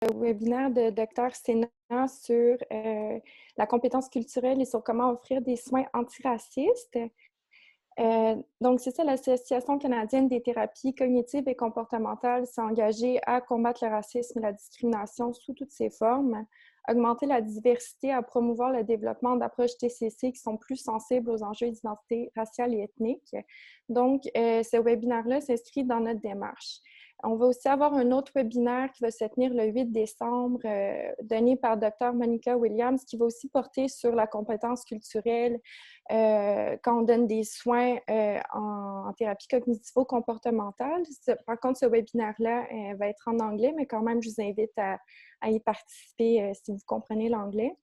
webinaire de Dr. Sena sur la compétence culturelle et sur comment offrir des soins antiracistes. Donc, c'est ça, l'Association canadienne des thérapies cognitives et comportementales s'est engagée à combattre le racisme et la discrimination sous toutes ses formes, augmenter la diversité, à promouvoir le développement d'approches TCC qui sont plus sensibles aux enjeux d'identité raciale et ethnique. Donc, ce webinaire-là s'inscrit dans notre démarche. On va aussi avoir un autre webinaire qui va se tenir le 8 décembre, donné par Dr. Monica Williams, qui va aussi porter sur la compétence culturelle quand on donne des soins en thérapie cognitivo-comportementale. Par contre, ce webinaire-là va être en anglais, mais quand même, je vous invite à y participer si vous comprenez l'anglais.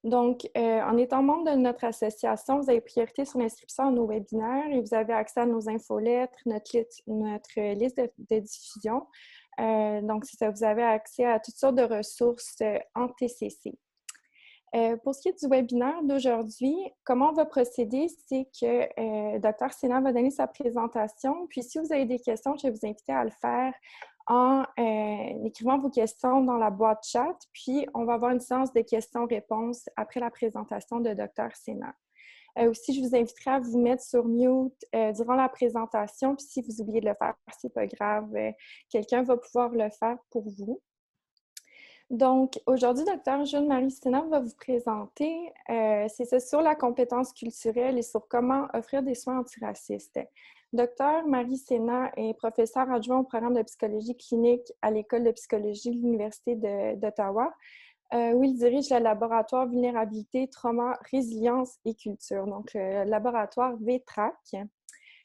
Donc, en étant membre de notre association, vous avez priorité sur l'inscription à nos webinaires et vous avez accès à nos infolettres, notre liste de diffusion. Donc, c'est ça, vous avez accès à toutes sortes de ressources en TCC. Pour ce qui est du webinaire d'aujourd'hui, comment on va procéder, c'est que Dr. Sena va donner sa présentation. Puis, si vous avez des questions, je vais vous inviter à le faire en écrivant vos questions dans la boîte chat. Puis, on va avoir une séance de questions-réponses après la présentation de Dr. Sena. Aussi, je vous inviterai à vous mettre sur mute durant la présentation. Puis, si vous oubliez de le faire, c'est pas grave. Quelqu'un va pouvoir le faire pour vous. Donc, aujourd'hui, Dr. Jeanne-Marie Sena va vous présenter, c'est ça, sur la compétence culturelle et sur comment offrir des soins antiracistes. Dr. Marie Sena est professeure adjoint au programme de psychologie clinique à l'École de psychologie de l'Université d'Ottawa, où il dirige le laboratoire Vulnérabilité, Trauma, Résilience et Culture, donc le laboratoire VTRAC.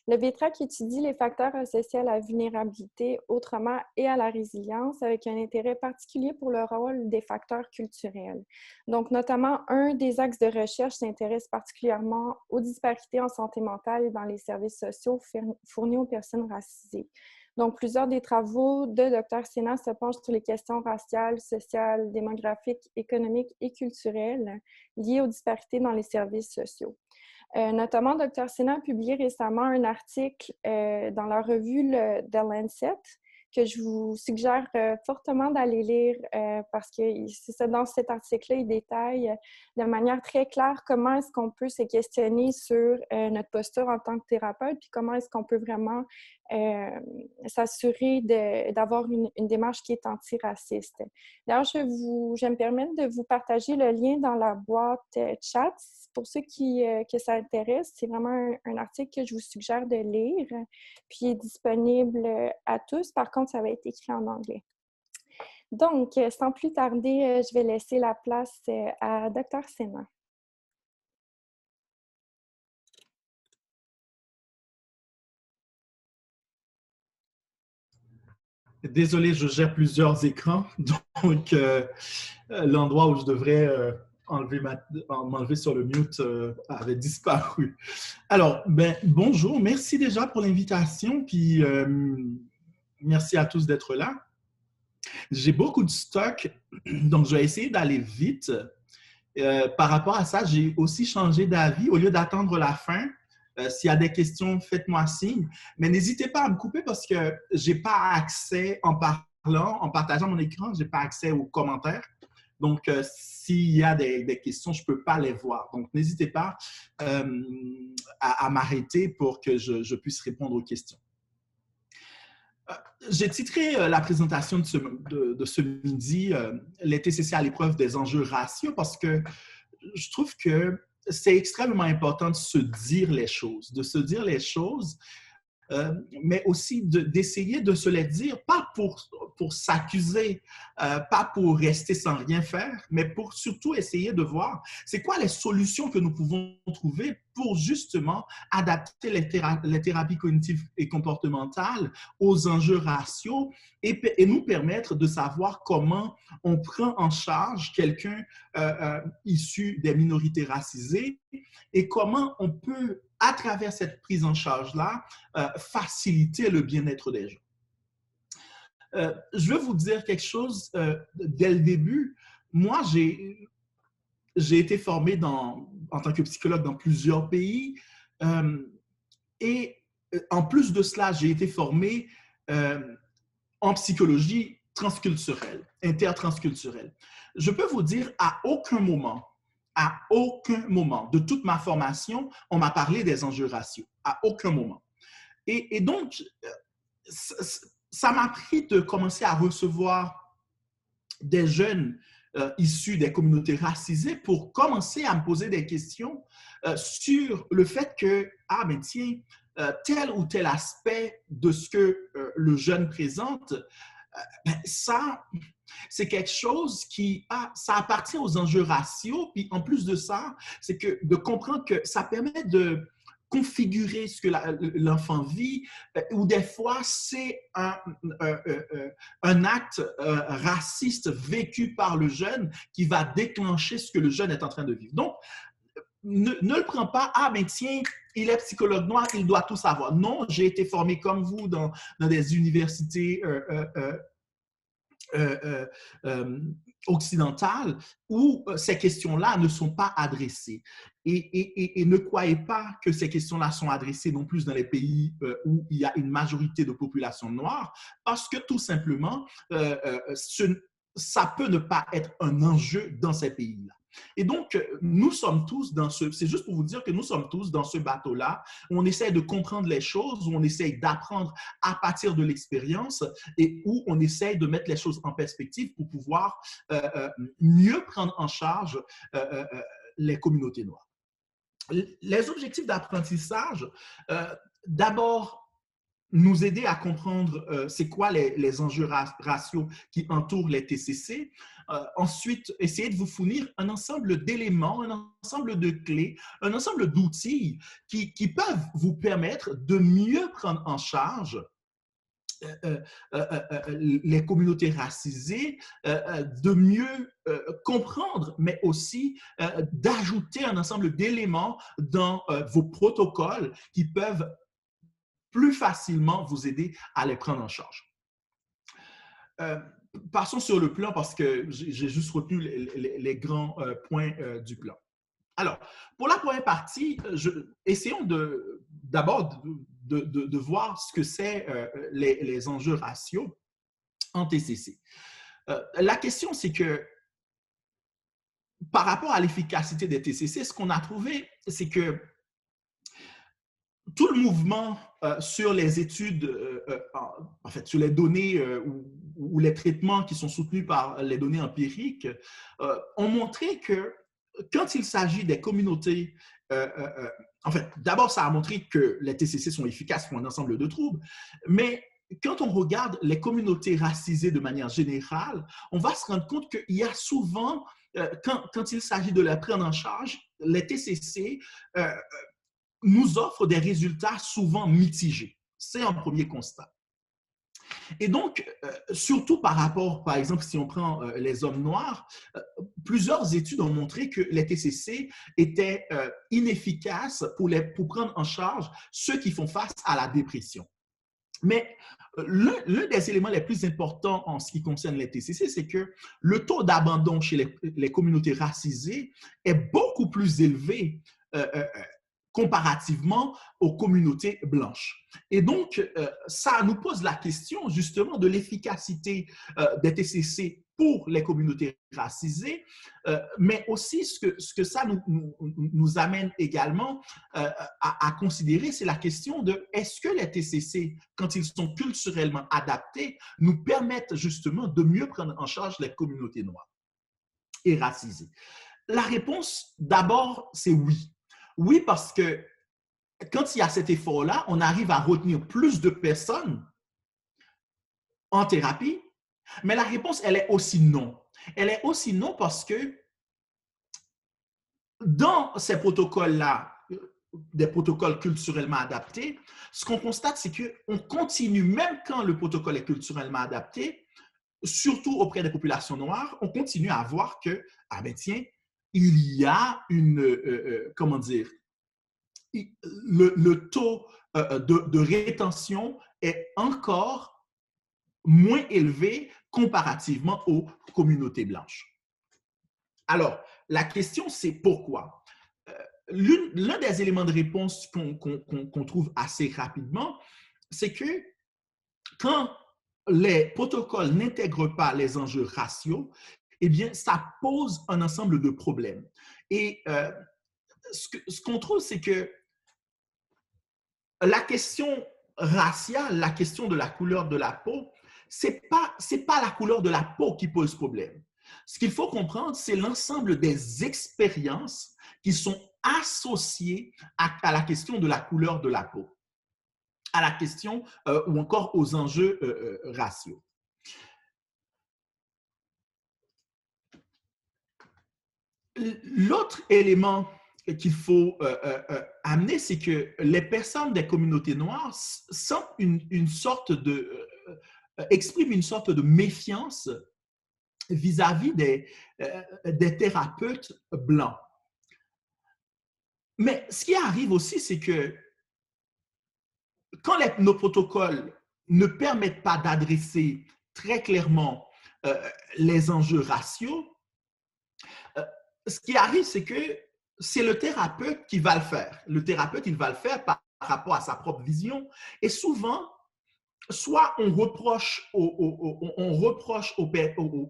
Le VTRAC étudie les facteurs associés à la vulnérabilité, au trauma et à la résilience avec un intérêt particulier pour le rôle des facteurs culturels. Donc, notamment, un des axes de recherche s'intéresse particulièrement aux disparités en santé mentale et dans les services sociaux fournis aux personnes racisées. Donc, plusieurs des travaux de Dr. Sena se penchent sur les questions raciales, sociales, démographiques, économiques et culturelles liées aux disparités dans les services sociaux. Notamment, Dr. Sena a publié récemment un article dans la revue The Lancet que je vous suggère fortement d'aller lire parce que dans cet article-là, il détaille de manière très claire comment est-ce qu'on peut se questionner sur notre posture en tant que thérapeute puis comment est-ce qu'on peut vraiment s'assurer d'avoir une démarche qui est antiraciste. D'ailleurs, je vais me permettre de vous partager le lien dans la boîte chat. Pour ceux que ça intéresse, c'est vraiment un article que je vous suggère de lire, puis il est disponible à tous. Par contre, ça va être écrit en anglais. Donc, sans plus tarder, je vais laisser la place à Dr. Sena. Désolé, je gère plusieurs écrans, donc l'endroit où je devrais m'enlever sur le mute avait disparu. Alors, bonjour, merci déjà pour l'invitation, puis merci à tous d'être là. J'ai beaucoup de stock, donc je vais essayer d'aller vite. Par rapport à ça, j'ai aussi changé d'avis. Au lieu d'attendre la fin, s'il y a des questions, faites-moi signe. Mais n'hésitez pas à me couper parce que je n'ai pas accès, en partageant mon écran, je n'ai pas accès aux commentaires. Donc, s'il y a des questions, je ne peux pas les voir. Donc, n'hésitez pas à m'arrêter pour que je puisse répondre aux questions. J'ai titré la présentation de ce midi les TCC à l'épreuve des enjeux raciaux parce que je trouve que c'est extrêmement important de se dire les choses, mais aussi d'essayer de se les dire, pas pour s'accuser, pas pour rester sans rien faire, mais pour surtout essayer de voir c'est quoi les solutions que nous pouvons trouver pour justement adapter les thérapies cognitives et comportementales aux enjeux raciaux et nous permettre de savoir comment on prend en charge quelqu'un issu des minorités racisées et comment on peut, à travers cette prise en charge-là, faciliter le bien-être des gens. Je veux vous dire quelque chose dès le début. Moi, j'ai été formé en tant que psychologue dans plusieurs pays et en plus de cela, j'ai été formé en psychologie transculturelle, intertransculturelle. Je peux vous dire, à aucun moment de toute ma formation, on m'a parlé des enjeux raciaux. À aucun moment. Et donc, ça m'a pris de commencer à recevoir des jeunes issus des communautés racisées pour commencer à me poser des questions sur le fait que, ah ben tiens, tel ou tel aspect de ce que le jeune présente, ben, ça, c'est quelque chose qui, ça appartient aux enjeux raciaux. Puis en plus de ça, c'est que de comprendre que ça permet de configurer ce que l'enfant vit, ou des fois, c'est un acte raciste vécu par le jeune qui va déclencher ce que le jeune est en train de vivre. Donc, ne le prends pas, ah ben tiens, il est psychologue noir, il doit tout savoir. Non, j'ai été formé comme vous dans des universités occidentales où ces questions-là ne sont pas adressées. Et ne croyez pas que ces questions-là sont adressées non plus dans les pays où il y a une majorité de population noire, parce que tout simplement, ça peut ne pas être un enjeu dans ces pays-là. Et donc, nous sommes tous dans c'est juste pour vous dire que nous sommes tous dans ce bateau-là, où on essaie de comprendre les choses, où on essaie d'apprendre à partir de l'expérience et où on essaie de mettre les choses en perspective pour pouvoir mieux prendre en charge les communautés noires. Les objectifs d'apprentissage, d'abord, nous aider à comprendre c'est quoi les enjeux raciaux qui entourent les TCC. Ensuite, essayer de vous fournir un ensemble d'éléments, un ensemble de clés, un ensemble d'outils qui peuvent vous permettre de mieux prendre en charge les communautés racisées, de mieux comprendre, mais aussi d'ajouter un ensemble d'éléments dans vos protocoles qui peuvent plus facilement vous aider à les prendre en charge. Passons sur le plan parce que j'ai juste retenu les grands points du plan. Alors, pour la première partie, essayons d'abord de voir ce que c'est les enjeux raciaux en TCC. La question, c'est que par rapport à l'efficacité des TCC, ce qu'on a trouvé, c'est que tout le mouvement sur les études, en fait, sur les données ou les traitements qui sont soutenus par les données empiriques, ont montré que quand il s'agit des communautés, en fait, d'abord, ça a montré que les TCC sont efficaces pour un ensemble de troubles, mais quand on regarde les communautés racisées de manière générale, on va se rendre compte qu'il y a souvent, quand il s'agit de les prendre en charge, les TCC nous offrent des résultats souvent mitigés. C'est un premier constat. Et donc, surtout par rapport, par exemple, si on prend les hommes noirs, plusieurs études ont montré que les TCC étaient inefficaces pour prendre en charge ceux qui font face à la dépression. Mais l'un des éléments les plus importants en ce qui concerne les TCC, c'est que le taux d'abandon chez les communautés racisées est beaucoup plus élevé comparativement aux communautés blanches. Et donc, ça nous pose la question justement de l'efficacité des TCC pour les communautés racisées, mais aussi ce que ça nous amène également à considérer, c'est la question de est-ce que les TCC, quand ils sont culturellement adaptés, nous permettent justement de mieux prendre en charge les communautés noires et racisées? La réponse, d'abord, c'est oui. Oui, parce que quand il y a cet effort-là, on arrive à retenir plus de personnes en thérapie, mais la réponse, elle est aussi non. Elle est aussi non parce que dans ces protocoles-là, des protocoles culturellement adaptés, ce qu'on constate, c'est qu'on continue, même quand le protocole est culturellement adapté, surtout auprès des populations noires, on continue à voir que, ah ben tiens, il y a comment dire, le taux de rétention est encore moins élevé comparativement aux communautés blanches. Alors, la question, c'est pourquoi? L'un des éléments de réponse qu'on trouve assez rapidement, c'est que quand les protocoles n'intègrent pas les enjeux raciaux, eh bien, ça pose un ensemble de problèmes. Et ce qu'on trouve, c'est que la question raciale, la question de la couleur de la peau, c'est pas la couleur de la peau qui pose problème. Ce qu'il faut comprendre, c'est l'ensemble des expériences qui sont associées à la question de la couleur de la peau, à la question ou encore aux enjeux raciaux. L'autre élément qu'il faut amener, c'est que les personnes des communautés noires sentent une sorte de, expriment une sorte de méfiance vis-à-vis des thérapeutes blancs. Mais ce qui arrive aussi, c'est que quand nos protocoles ne permettent pas d'adresser très clairement les enjeux raciaux, ce qui arrive, c'est que c'est le thérapeute qui va le faire. Le thérapeute, il va le faire par rapport à sa propre vision. Et souvent, soit on reproche aux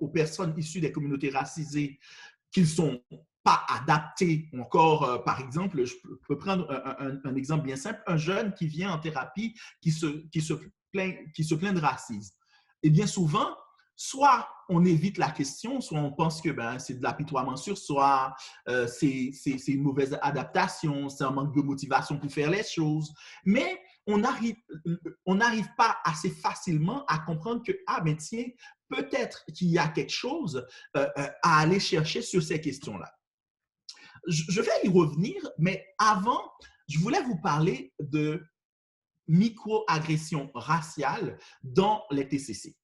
personnes issues des communautés racisées qu'ils ne sont pas adaptés. Encore, par exemple, je peux prendre un exemple bien simple, un jeune qui vient en thérapie qui se plaint de racisme. Et bien souvent, soit on évite la question, soit on pense que c'est de l'apitoiement sur soi, c'est une mauvaise adaptation, c'est un manque de motivation pour faire les choses. Mais on n'arrive pas assez facilement à comprendre que, ah ben tiens, peut-être qu'il y a quelque chose à aller chercher sur ces questions-là. Je vais y revenir, mais avant, je voulais vous parler de microagressions raciales dans les TCC.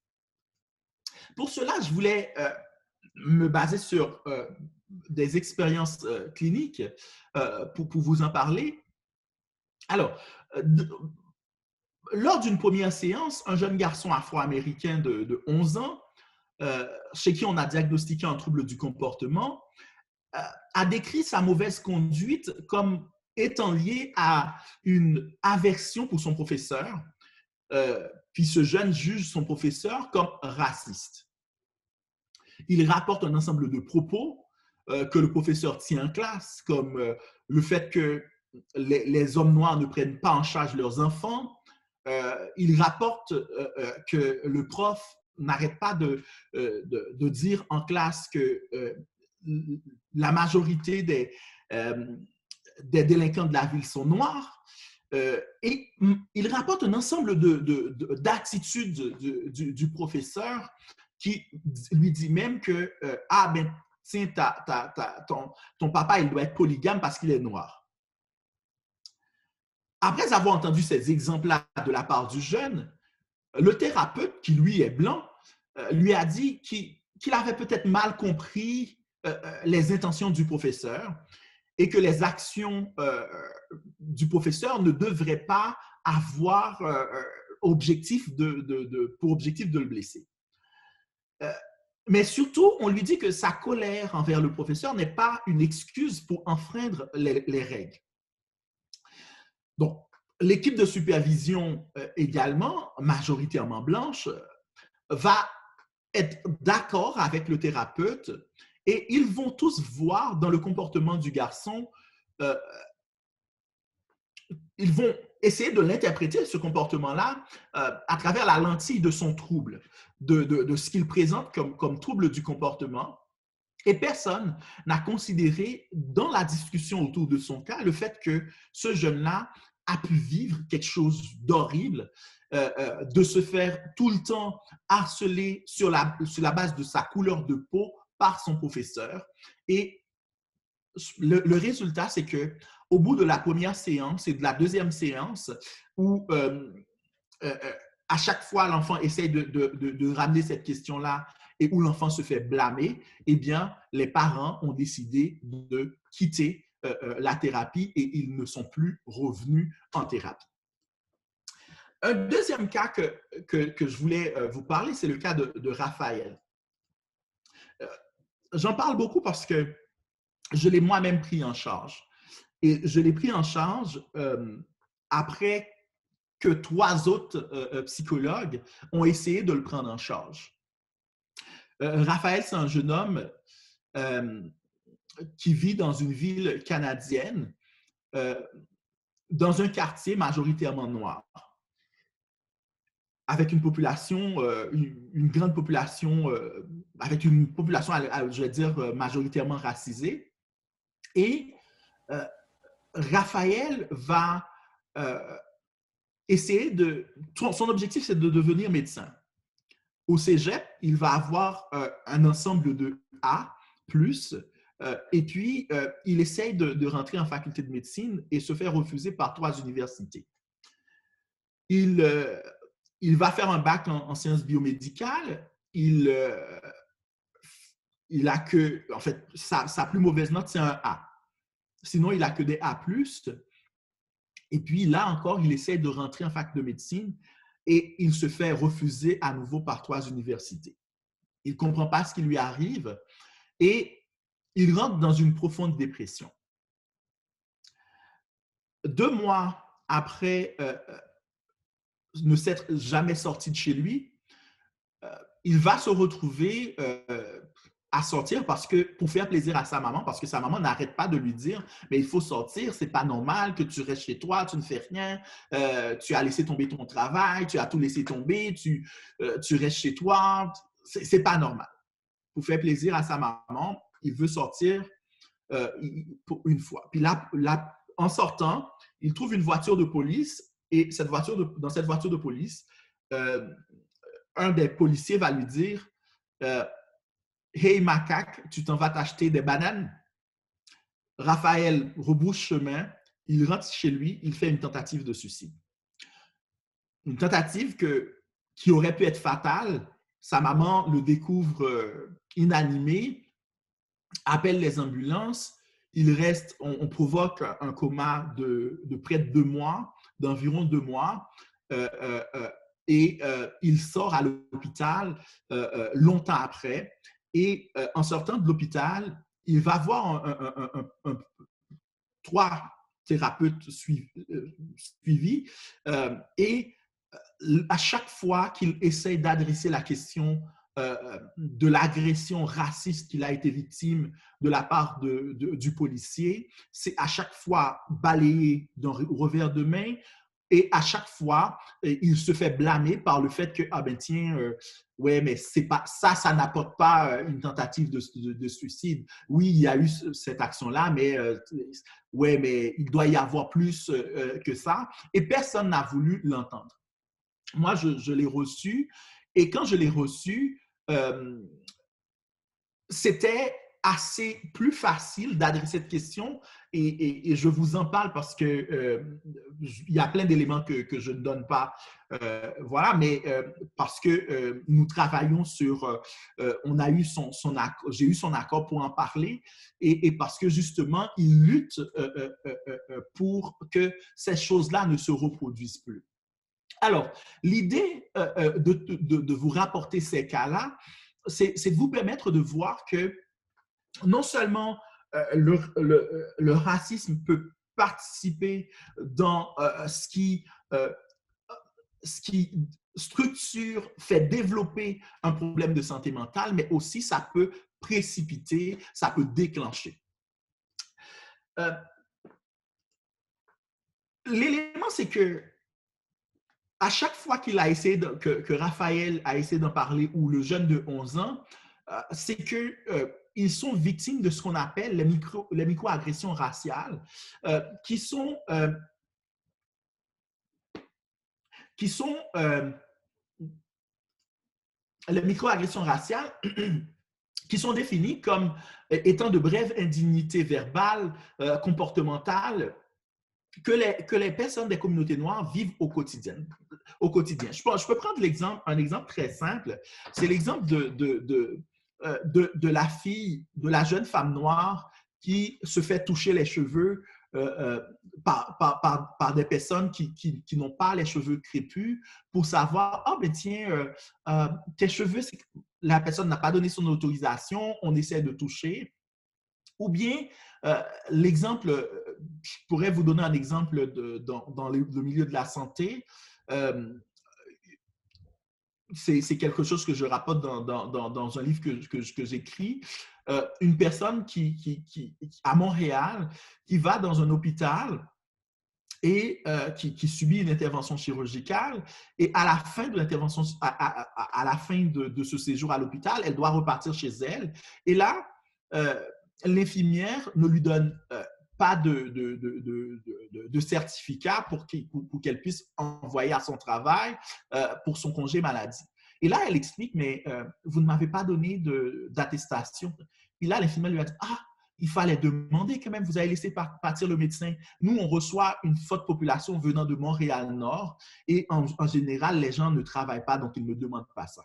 Pour cela, je voulais me baser sur des expériences cliniques pour vous en parler. Alors, lors d'une première séance, un jeune garçon afro-américain de 11 ans, chez qui on a diagnostiqué un trouble du comportement, a décrit sa mauvaise conduite comme étant liée à une aversion pour son professeur, puis ce jeune juge son professeur comme raciste. Il rapporte un ensemble de propos que le professeur tient en classe, comme le fait que les hommes noirs ne prennent pas en charge leurs enfants. Il rapporte que le prof n'arrête pas de dire en classe que la majorité des délinquants de la ville sont noirs. Et il rapporte un ensemble d'attitudes du professeur qui lui dit même que ah ben tiens, ton papa il doit être polygame parce qu'il est noir. Après avoir entendu ces exemples-là de la part du jeune, le thérapeute, qui lui est blanc, lui a dit qu'il avait peut-être mal compris les intentions du professeur et que les actions du professeur ne devraient pas avoir pour objectif de le blesser. Mais surtout, on lui dit que sa colère envers le professeur n'est pas une excuse pour enfreindre les règles. Donc, l'équipe de supervision également, majoritairement blanche, va être d'accord avec le thérapeute et ils vont tous voir dans le comportement du garçon, ils vont essayer de l'interpréter, ce comportement-là, à travers la lentille de son trouble, de ce qu'il présente comme trouble du comportement. Et personne n'a considéré dans la discussion autour de son cas le fait que ce jeune-là a pu vivre quelque chose d'horrible, de se faire tout le temps harceler sur la base de sa couleur de peau par son professeur. Et le résultat, c'est que au bout de la première séance et de la deuxième séance, où à chaque fois l'enfant essaye de ramener cette question-là et où l'enfant se fait blâmer, eh bien, les parents ont décidé de quitter la thérapie et ils ne sont plus revenus en thérapie. Un deuxième cas que je voulais vous parler, c'est le cas de Raphaël. J'en parle beaucoup parce que je l'ai moi-même pris en charge. Et je l'ai pris en charge après que 3 autres psychologues ont essayé de le prendre en charge. Raphaël, c'est un jeune homme qui vit dans une ville canadienne, dans un quartier majoritairement noir, avec une population, une grande population, avec une population, je vais dire, majoritairement racisée. Et Raphaël va essayer de... Son objectif, c'est de devenir médecin. Au cégep, il va avoir un ensemble de A+, et puis il essaye de rentrer en faculté de médecine et se fait refuser par 3 universités. Il va faire un bac en sciences biomédicales. Il a que... En fait, sa plus mauvaise note, c'est un A. Sinon, il a que des A+. Et puis là encore, il essaie de rentrer en fac de médecine et il se fait refuser à nouveau par 3 universités. Il ne comprend pas ce qui lui arrive et il rentre dans une profonde dépression. 2 mois après ne s'être jamais sorti de chez lui, il va se retrouver à sortir pour faire plaisir à sa maman, parce que sa maman n'arrête pas de lui dire « mais il faut sortir, c'est pas normal que tu restes chez toi, tu ne fais rien, tu as laissé tomber ton travail, tu as tout laissé tomber, tu restes chez toi, c'est pas normal. » Pour faire plaisir à sa maman, il veut sortir pour une fois. Puis là, en sortant, il trouve une voiture de police et dans cette voiture de police, un des policiers va lui dire Hey macaque, tu t'en vas t'acheter des bananes? Raphaël rebrousse chemin, il rentre chez lui, il fait une tentative de suicide. Une tentative qui aurait pu être fatale. Sa maman le découvre inanimé, appelle les ambulances, on provoque un coma de près de 2 mois, d'environ 2 mois, et il sort à l'hôpital longtemps après. Et en sortant de l'hôpital, il va voir 3 thérapeutes suivis et à chaque fois qu'il essaie d'adresser la question de l'agression raciste qu'il a été victime de la part du policier, c'est à chaque fois balayé d'un revers de main. Et à chaque fois, il se fait blâmer par le fait que, ah ben tiens, ouais, mais c'est pas, ça n'apporte pas une tentative de suicide. Oui, il y a eu cette action-là, mais ouais, mais il doit y avoir plus que ça. Et personne n'a voulu l'entendre. Moi, je l'ai reçu. Et quand je l'ai reçu, c'était assez plus facile d'adresser cette question et je vous en parle parce que il y a plein d'éléments que je ne donne pas, voilà, mais parce que nous travaillons sur, on a eu j'ai eu son accord pour en parler et parce que justement, il lutte pour que ces choses-là ne se reproduisent plus. Alors, l'idée de vous rapporter ces cas-là, c'est de vous permettre de voir que non seulement le racisme peut participer dans ce qui structure, fait développer un problème de santé mentale, mais aussi ça peut précipiter, ça peut déclencher. L'élément, c'est que à chaque fois que Raphaël a essayé d'en parler, ou le jeune de 11 ans, c'est qu'ils sont victimes de ce qu'on appelle les microagressions raciales, qui sont les microagressions raciales qui sont définies comme étant de brèves indignités verbales, comportementales, que les personnes des communautés noires vivent au quotidien. Je peux prendre un exemple très simple. C'est l'exemple de la fille, de la jeune femme noire qui se fait toucher les cheveux par des personnes qui n'ont pas les cheveux crépus pour savoir, ah ben tiens, tes cheveux, la personne n'a pas donné son autorisation, on essaie de toucher. Ou bien l'exemple je pourrais vous donner un exemple dans le milieu de la santé. C'est quelque chose que je rapporte dans un livre que j'écris. Une personne à Montréal qui va dans un hôpital et qui subit une intervention chirurgicale. Et à la fin de l'intervention, à la fin de ce séjour à l'hôpital, elle doit repartir chez elle. Et là, l'infirmière ne lui donne pas de certificat pour qu'elle puisse envoyer à son travail pour son congé maladie. Et là, elle explique, mais vous ne m'avez pas donné d'attestation. Puis là, l'infirmière lui a dit, ah, il fallait demander quand même, vous avez laissé partir le médecin. Nous, on reçoit une forte population venant de Montréal-Nord et en général, les gens ne travaillent pas, donc ils ne demandent pas ça.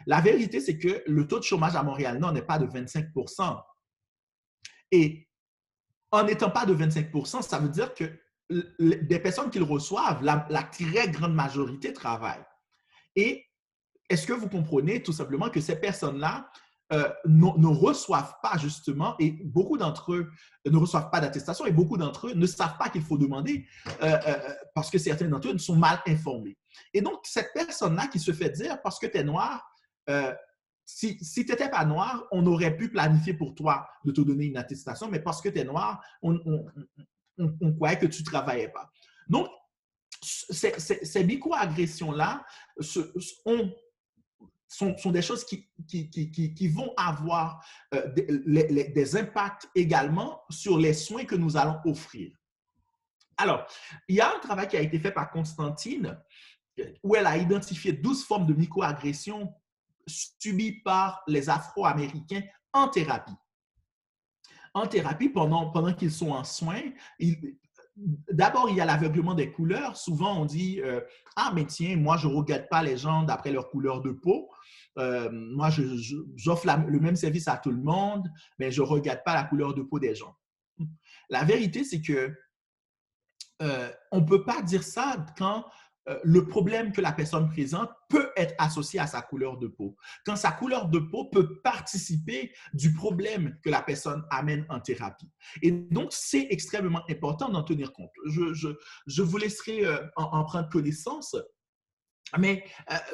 La vérité, c'est que le taux de chômage à Montréal-Nord n'est pas de 25 %. Et en n'étant pas de 25 %, ça veut dire que des personnes qu'ils reçoivent, la très grande majorité travaillent. Et est-ce que vous comprenez tout simplement que ces personnes-là ne reçoivent pas justement, et beaucoup d'entre eux ne reçoivent pas d'attestation, et beaucoup d'entre eux ne savent pas qu'il faut demander parce que certains d'entre eux sont mal informés. Et donc, cette personne-là qui se fait dire, parce que tu es noir, si tu n'étais pas noir, on aurait pu planifier pour toi de te donner une attestation, mais parce que tu es noir, on croyait que tu ne travaillais pas. Donc, ces micro-agressions-là sont des choses qui vont avoir des impacts également sur les soins que nous allons offrir. Alors, il y a un travail qui a été fait par Constantine où elle a identifié 12 formes de microagressions subies par les Afro-Américains en thérapie. En thérapie, pendant qu'ils sont en soins, d'abord, il y a l'aveuglement des couleurs. Souvent, on dit ah, mais tiens, moi, je ne regarde pas les gens d'après leur couleur de peau. Moi, j'offre le même service à tout le monde, mais je ne regarde pas la couleur de peau des gens. La vérité, c'est que on ne peut pas dire ça quand le problème que la personne présente peut être associé à sa couleur de peau. Quand sa couleur de peau peut participer du problème que la personne amène en thérapie. Et donc, c'est extrêmement important d'en tenir compte. Je vous laisserai en prendre connaissance. Mais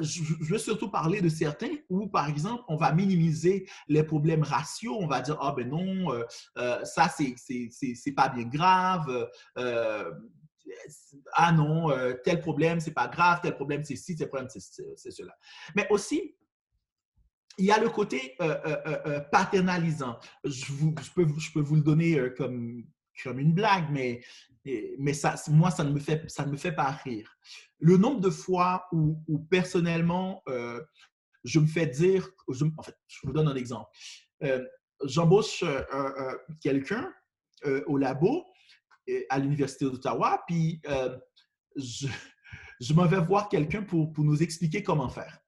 je veux surtout parler de certains où, par exemple, on va minimiser les problèmes raciaux. On va dire, ah ben non, ça, c'est pas bien grave. Ah non, tel problème, c'est pas grave. Tel problème, c'est ci, tel problème, c'est cela. Mais aussi, il y a le côté paternalisant. Je peux vous le donner comme une blague, mais ça, moi, ça ne me fait pas rire. Le nombre de fois où personnellement, je me fais dire, en fait, je vous donne un exemple. J'embauche quelqu'un au labo à l'Université d'Ottawa, puis je m'en vais voir quelqu'un pour nous expliquer comment faire.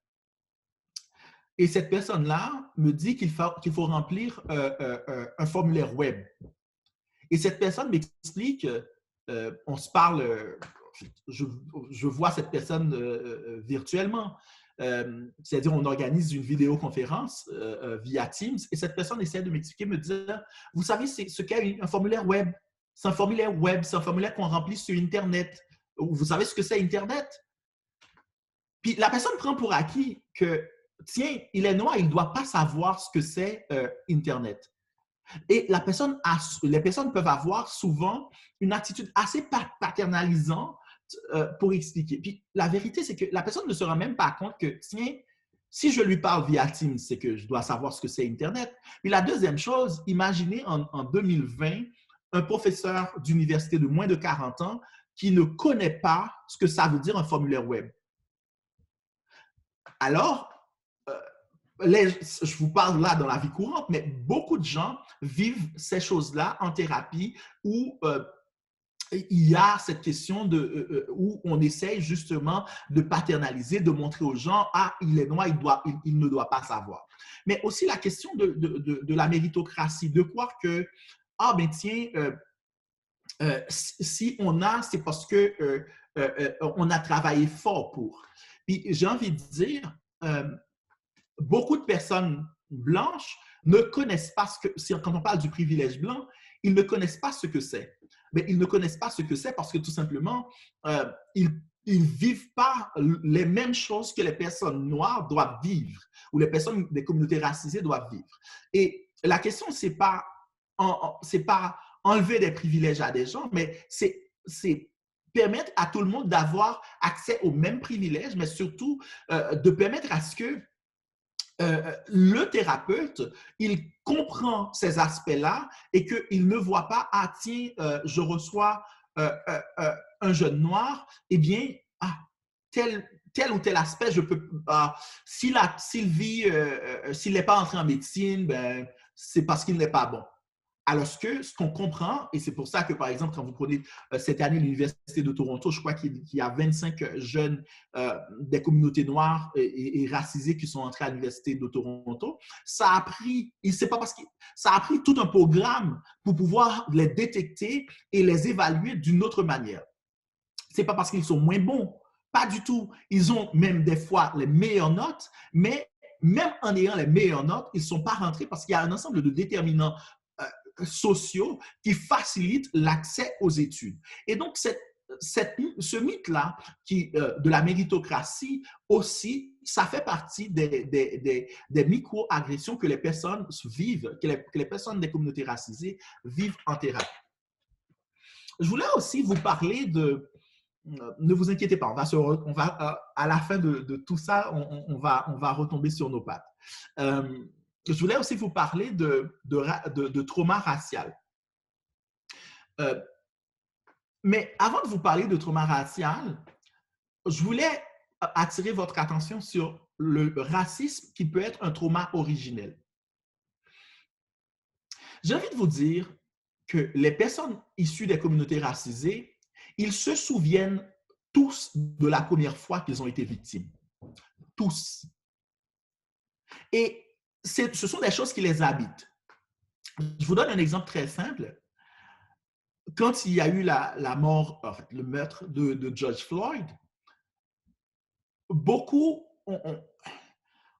Et cette personne-là me dit qu'il faut remplir un formulaire web. Et cette personne m'explique, on se parle, je vois cette personne virtuellement. C'est-à-dire, on organise une vidéoconférence via Teams et cette personne essaie de m'expliquer, me dire, vous savez ce qu'est un formulaire web? C'est un formulaire web, c'est un formulaire qu'on remplit sur Internet. Vous savez ce que c'est Internet? Puis la personne prend pour acquis que, tiens, il est noir, il ne doit pas savoir ce que c'est Internet. Et les personnes peuvent avoir souvent une attitude assez paternalisante pour expliquer. Puis la vérité, c'est que la personne ne se rend même pas compte que, tiens, si je lui parle via Teams, c'est que je dois savoir ce que c'est Internet. Puis la deuxième chose, imaginez en 2020, un professeur d'université de moins de 40 ans qui ne connaît pas ce que ça veut dire un formulaire web. Alors, je vous parle là dans la vie courante, mais beaucoup de gens vivent ces choses-là en thérapie où il y a cette question où on essaye justement de paternaliser, de montrer aux gens, ah, il est noir, il ne doit pas savoir. Mais aussi la question de la méritocratie, de croire que, ah, ben tiens, si on a, c'est parce qu'on a travaillé fort pour. Puis j'ai envie de dire, beaucoup de personnes blanches ne connaissent pas quand on parle du privilège blanc, ils ne connaissent pas ce que c'est. mais ils ne connaissent pas ce que c'est parce que tout simplement, ils ne vivent pas les mêmes choses que les personnes noires doivent vivre ou les personnes des communautés racisées doivent vivre. Et la question, ce n'est pas, pas enlever des privilèges à des gens, mais c'est permettre à tout le monde d'avoir accès aux mêmes privilèges, mais surtout de permettre à ce que le thérapeute, il comprend ces aspects-là et qu'il ne voit pas, ah tiens, je reçois un jeune noir, eh bien, ah, tel ou tel aspect, je peux, s'il n'est pas entré en médecine, ben, c'est parce qu'il n'est pas bon. Alors que ce qu'on comprend, et c'est pour ça que, par exemple, quand vous prenez cette année l'Université de Toronto, je crois qu'il y a 25 jeunes des communautés noires et racisées qui sont entrés à l'Université de Toronto, ça a pris, c'est pas parce que ça a pris tout un programme pour pouvoir les détecter et les évaluer d'une autre manière. C'est pas parce qu'ils sont moins bons, pas du tout. Ils ont même des fois les meilleures notes, mais même en ayant les meilleures notes, ils ne sont pas rentrés parce qu'il y a un ensemble de déterminants sociaux qui facilitent l'accès aux études. Et donc, ce mythe-là de la méritocratie aussi, ça fait partie des micro-agressions que les personnes vivent, que les personnes des communautés racisées vivent en thérapie. Je voulais aussi vous parler de... Ne vous inquiétez pas, on va à la fin de tout ça, on va retomber sur nos pattes. Je voulais aussi vous parler de trauma racial. Mais avant de vous parler de trauma racial, je voulais attirer votre attention sur le racisme qui peut être un trauma originel. J'ai envie de vous dire que les personnes issues des communautés racisées, ils se souviennent tous de la première fois qu'ils ont été victimes. Tous. Et ce sont des choses qui les habitent. Je vous donne un exemple très simple. Quand il y a eu la mort, en fait, le meurtre de George Floyd, beaucoup,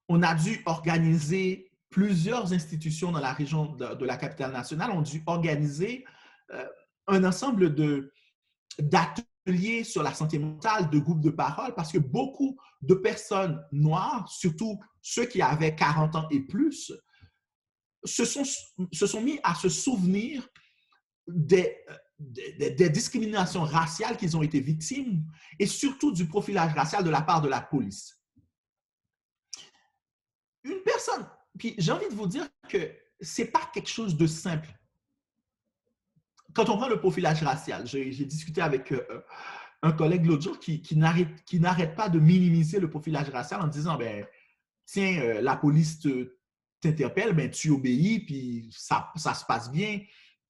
on a dû organiser, plusieurs institutions dans la région de la capitale nationale ont dû organiser un ensemble d'ateliers sur la santé mentale, de groupes de parole, parce que beaucoup de personnes noires, surtout ceux qui avaient 40 ans et plus, se sont mis à se souvenir des discriminations raciales qu'ils ont été victimes et surtout du profilage racial de la part de la police. Une personne, puis j'ai envie de vous dire que ce n'est pas quelque chose de simple. Quand on prend le profilage racial, j'ai discuté avec un collègue l'autre jour qui n'arrête pas de minimiser le profilage racial en disant, ben, tiens, la police t'interpelle, ben, tu obéis, puis ça se passe bien.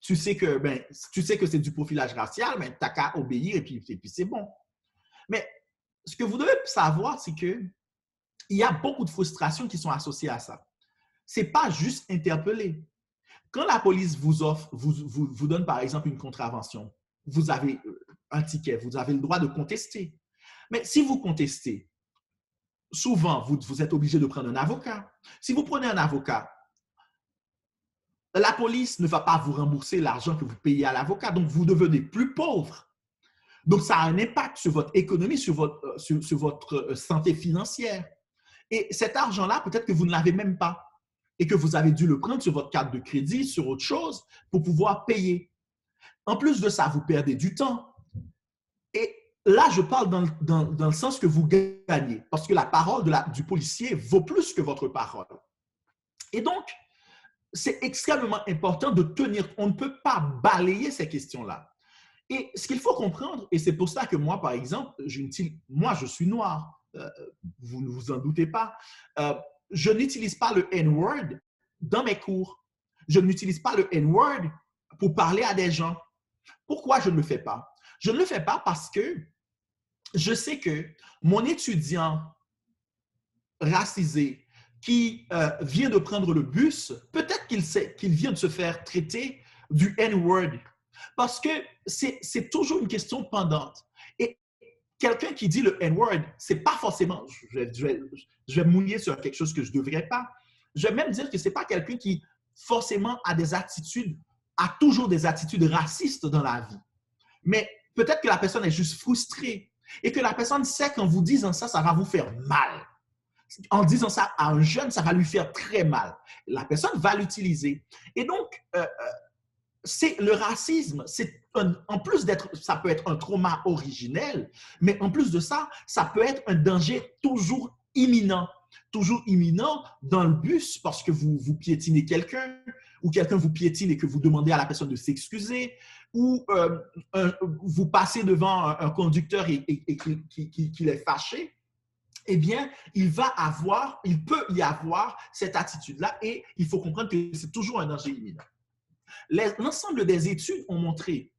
Tu sais que c'est du profilage racial, mais tu n'as qu'à obéir et puis c'est bon. Mais ce que vous devez savoir, c'est qu'il y a beaucoup de frustrations qui sont associées à ça. Ce n'est pas juste interpeller. Quand la police vous donne par exemple une contravention, vous avez un ticket, vous avez le droit de contester. Mais si vous contestez, souvent, vous êtes obligé de prendre un avocat. Si vous prenez un avocat, la police ne va pas vous rembourser l'argent que vous payez à l'avocat, donc vous devenez plus pauvre. Donc, ça a un impact sur votre économie, sur votre santé financière. Et cet argent-là, peut-être que vous ne l'avez même pas et que vous avez dû le prendre sur votre carte de crédit, sur autre chose, pour pouvoir payer. En plus de ça, vous perdez du temps. Et là, je parle dans le sens que vous gagnez, parce que la parole du policier vaut plus que votre parole. Et donc, c'est extrêmement important de tenir. On ne peut pas balayer ces questions-là. Et ce qu'il faut comprendre, et c'est pour ça que moi, par exemple, moi, je suis noir. Vous ne vous en doutez pas. Je n'utilise pas le N-word dans mes cours. Je n'utilise pas le N-word pour parler à des gens. Pourquoi je ne le fais pas? Je ne le fais pas parce que je sais que mon étudiant racisé qui vient de prendre le bus, peut-être qu'il vient de se faire traiter du N-word. Parce que c'est toujours une question pendante. Et quelqu'un qui dit le N-word, c'est pas forcément, je vais mouiller sur quelque chose que je ne devrais pas. Je vais même dire que c'est pas quelqu'un qui forcément a toujours des attitudes racistes dans la vie. Mais peut-être que la personne est juste frustrée et que la personne sait qu'en vous disant ça, ça va vous faire mal. En disant ça à un jeune, ça va lui faire très mal. La personne va l'utiliser. Et donc, le racisme, en plus d'être, ça peut être un trauma originel, mais en plus de ça, ça peut être un danger toujours imminent dans le bus parce que vous piétinez quelqu'un ou quelqu'un vous piétine et que vous demandez à la personne de s'excuser ou vous passez devant un conducteur et qu'il est fâché. Eh bien, il peut y avoir cette attitude-là et il faut comprendre que c'est toujours un danger imminent. L'ensemble des études ont montré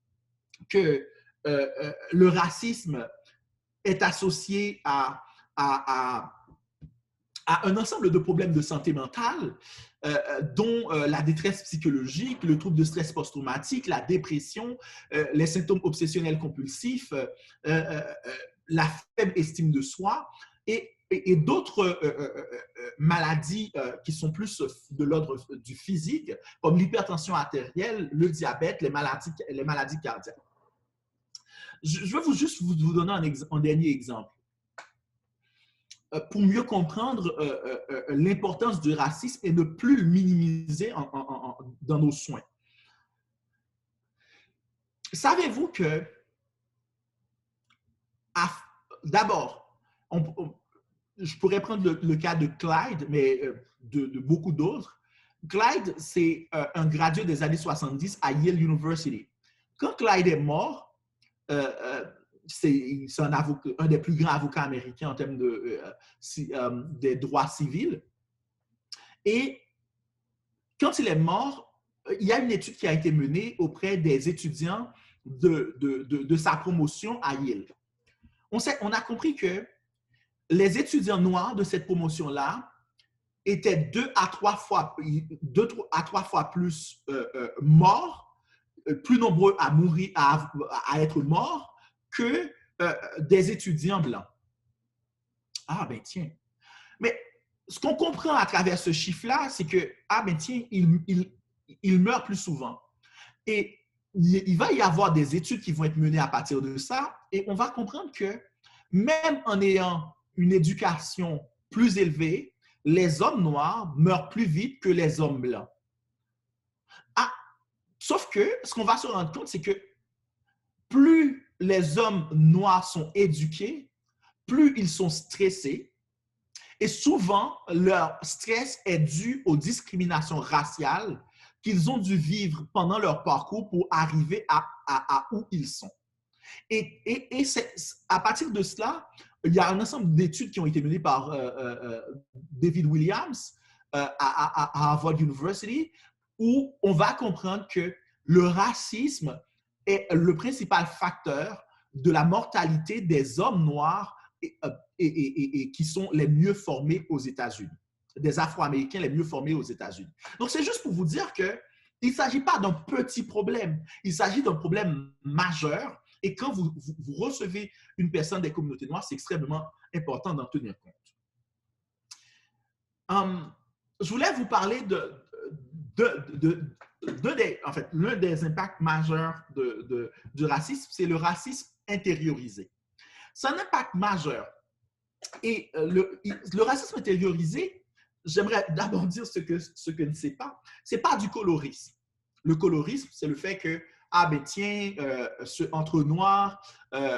que le racisme est associé à un ensemble de problèmes de santé mentale, dont la détresse psychologique, le trouble de stress post-traumatique, la dépression, les symptômes obsessionnels compulsifs, la faible estime de soi et d'autres maladies qui sont plus de l'ordre du physique, comme l'hypertension artérielle, le diabète, les maladies cardiaques. Je veux juste vous donner un dernier exemple. Pour mieux comprendre l'importance du racisme et ne plus le minimiser dans nos soins. Savez-vous que, d'abord, je pourrais prendre le cas de Clyde, mais de beaucoup d'autres. Clyde, c'est un gradué des années 70 à Yale University. Quand Clyde est mort, c'est un des plus grands avocats américains en termes des droits civils. Et quand il est mort, il y a une étude qui a été menée auprès des étudiants de sa promotion à Yale. On a compris que les étudiants noirs de cette promotion-là étaient 2 à 3 fois plus morts, plus nombreux à mourir, à être morts que des étudiants blancs. Ah, ben tiens. Mais ce qu'on comprend à travers ce chiffre-là, c'est que, ah, ben tiens, il meurt plus souvent. Et il va y avoir des études qui vont être menées à partir de ça, et on va comprendre que même en ayant une éducation plus élevée, les hommes noirs meurent plus vite que les hommes blancs. Ah, sauf que ce qu'on va se rendre compte, c'est que plus les hommes noirs sont éduqués, plus ils sont stressés. Et souvent, leur stress est dû aux discriminations raciales qu'ils ont dû vivre pendant leur parcours pour arriver à où ils sont. Et à partir de cela, il y a un ensemble d'études qui ont été menées par David Williams à Harvard University, où on va comprendre que le racisme est le principal facteur de la mortalité des hommes noirs et qui sont les mieux formés aux États-Unis, des Afro-Américains les mieux formés aux États-Unis. Donc, c'est juste pour vous dire qu'il ne s'agit pas d'un petit problème, il s'agit d'un problème majeur. Et quand vous recevez une personne des communautés noires, c'est extrêmement important d'en tenir compte. Je voulais vous parler l'un des impacts majeurs du racisme, c'est le racisme intériorisé. C'est un impact majeur. Et le racisme intériorisé, j'aimerais d'abord dire ce que ce n'est pas du colorisme. Le colorisme, c'est le fait que ah ben tiens, entre noirs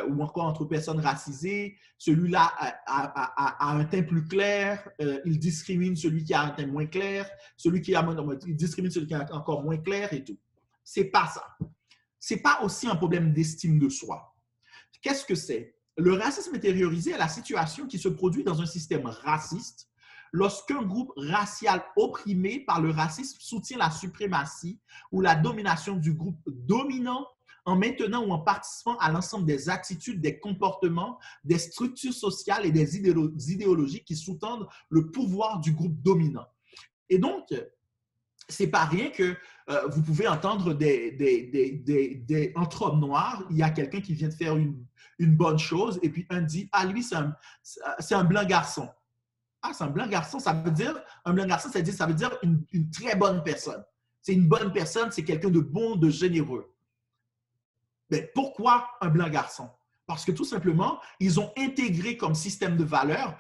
ou encore entre personnes racisées, celui-là a un teint plus clair, il discrimine celui qui a un teint moins clair, il discrimine celui qui a encore moins clair et tout. C'est pas ça. C'est pas aussi un problème d'estime de soi. Qu'est-ce que c'est? Le racisme intériorisé est la situation qui se produit dans un système raciste lorsqu'un groupe racial opprimé par le racisme soutient la suprématie ou la domination du groupe dominant en maintenant ou en participant à l'ensemble des attitudes, des comportements, des structures sociales et des idéologies qui sous-tendent le pouvoir du groupe dominant. Et donc, c'est pas rien que vous pouvez entendre entre hommes noirs, il y a quelqu'un qui vient de faire une bonne chose et puis un dit « Ah, lui, c'est un blanc garçon ». Ah, c'est un blanc garçon, ça veut dire, un blanc garçon, ça veut dire une très bonne personne. C'est une bonne personne, c'est quelqu'un de bon, de généreux. Mais pourquoi un blanc garçon? Parce que tout simplement, ils ont intégré comme système de valeurs,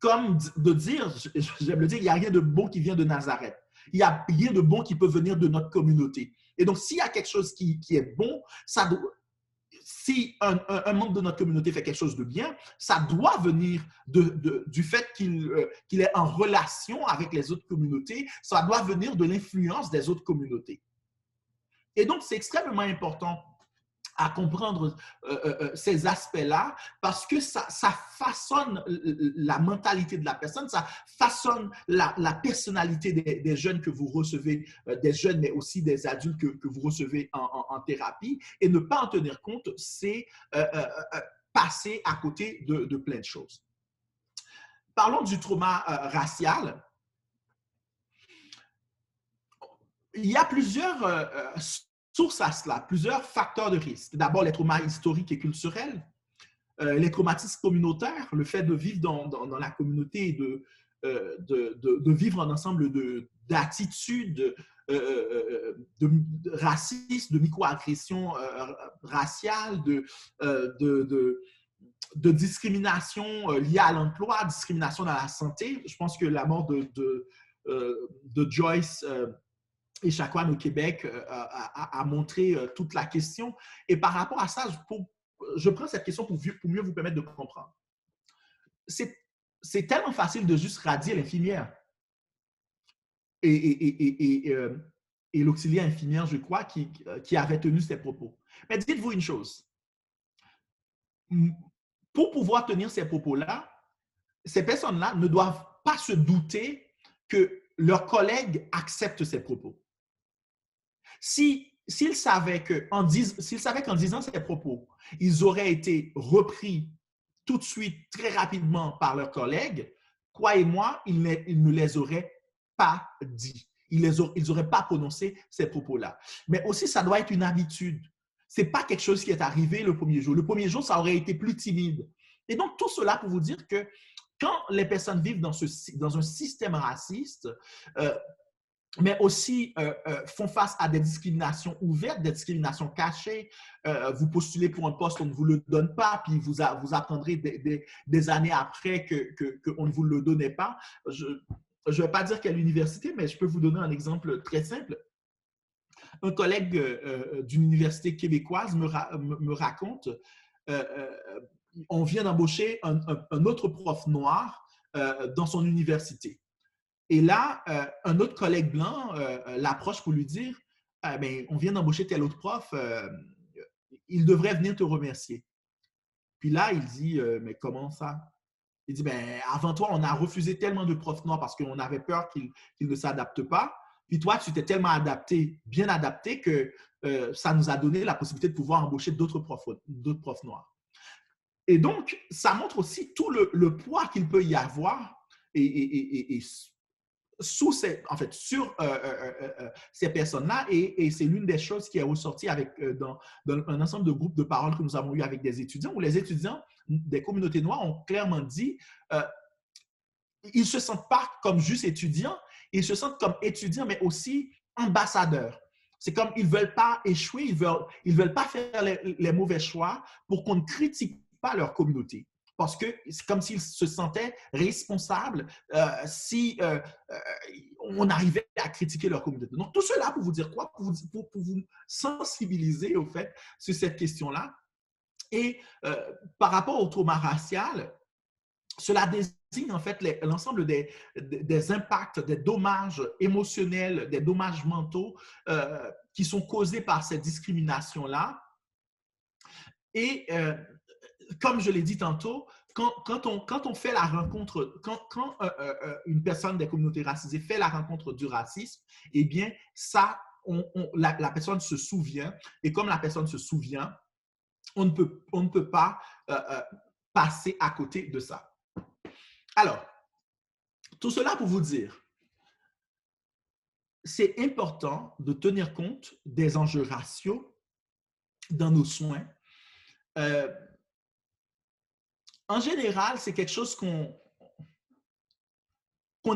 comme de dire, j'aime le dire, il n'y a rien de bon qui vient de Nazareth. Il n'y a rien de bon qui peut venir de notre communauté. Et donc, s'il y a quelque chose qui est bon, ça doit, si un membre de notre communauté fait quelque chose de bien, ça doit venir du fait qu'il est en relation avec les autres communautés, ça doit venir de l'influence des autres communautés. Et donc, c'est extrêmement important à comprendre ces aspects-là parce que ça façonne la mentalité de la personne, ça façonne la personnalité des jeunes que vous recevez, des jeunes, mais aussi des adultes que vous recevez en thérapie. Et ne pas en tenir compte, c'est passer à côté de plein de choses. Parlons du trauma racial. Il y a plusieurs sources à cela, plusieurs facteurs de risque. D'abord, les traumas historiques et culturels, les traumatismes communautaires, le fait de vivre dans la communauté et de vivre un ensemble d'attitudes de racisme, de microagressions raciales, de discrimination liée à l'emploi, discrimination dans la santé. Je pense que la mort de Joyce et Chacouane au Québec a montré toute la question. Et par rapport à ça, je prends cette question pour mieux vous permettre de comprendre. C'est tellement facile de juste radier l'infirmière et l'auxiliaire infirmière, je crois, qui avait tenu ces propos. Mais dites-vous une chose. Pour pouvoir tenir ces propos-là, ces personnes-là ne doivent pas se douter que leurs collègues acceptent ces propos. S'ils savaient qu'en disant ces propos, ils auraient été repris tout de suite, très rapidement par leurs collègues, croyez-moi, ils ne les auraient pas dit. Ils n'auraient pas prononcé ces propos-là. Mais aussi, ça doit être une habitude. Ce n'est pas quelque chose qui est arrivé le premier jour. Le premier jour, ça aurait été plus timide. Et donc, tout cela pour vous dire que quand les personnes vivent dans un système raciste, mais aussi font face à des discriminations ouvertes, des discriminations cachées. Vous postulez pour un poste, on ne vous le donne pas, puis vous apprendrez des années après qu'on ne vous le donnait pas. Je ne vais pas dire quelle université, mais je peux vous donner un exemple très simple. Un collègue d'une université québécoise me raconte, on vient d'embaucher un autre prof noir dans son université. Et là, un autre collègue blanc l'approche pour lui dire ben, on vient d'embaucher tel autre prof, il devrait venir te remercier. Puis là, il dit mais comment ça? Il dit ben, avant toi, on a refusé tellement de profs noirs parce qu'on avait peur qu'ils ne s'adaptent pas. Puis toi, tu t'es tellement adapté, bien adapté, que ça nous a donné la possibilité de pouvoir embaucher d'autres profs noirs. Et donc, ça montre aussi tout le poids qu'il peut y avoir et sur ces personnes-là, et c'est l'une des choses qui est ressortie dans un ensemble de groupes de parole que nous avons eu avec des étudiants, où les étudiants des communautés noires ont clairement dit ils ne se sentent pas comme juste étudiants, ils se sentent comme étudiants, mais aussi ambassadeurs. C'est comme ils ne veulent pas échouer, ils veulent pas faire les mauvais choix pour qu'on ne critique pas leur communauté. Parce que c'est comme s'ils se sentaient responsables si on arrivait à critiquer leur communauté. Donc, tout cela pour vous dire quoi? Pour vous sensibiliser au fait sur cette question-là. Et par rapport au trauma racial, cela désigne en fait l'ensemble des impacts, des dommages émotionnels, des dommages mentaux qui sont causés par cette discrimination-là. Et comme je l'ai dit tantôt, quand on fait la rencontre, quand une personne des communautés racisées fait la rencontre du racisme, eh bien, ça, la personne se souvient, et comme la personne se souvient, on ne peut pas passer à côté de ça. Alors, tout cela pour vous dire, c'est important de tenir compte des enjeux raciaux dans nos soins. En général, c'est quelque chose qu'on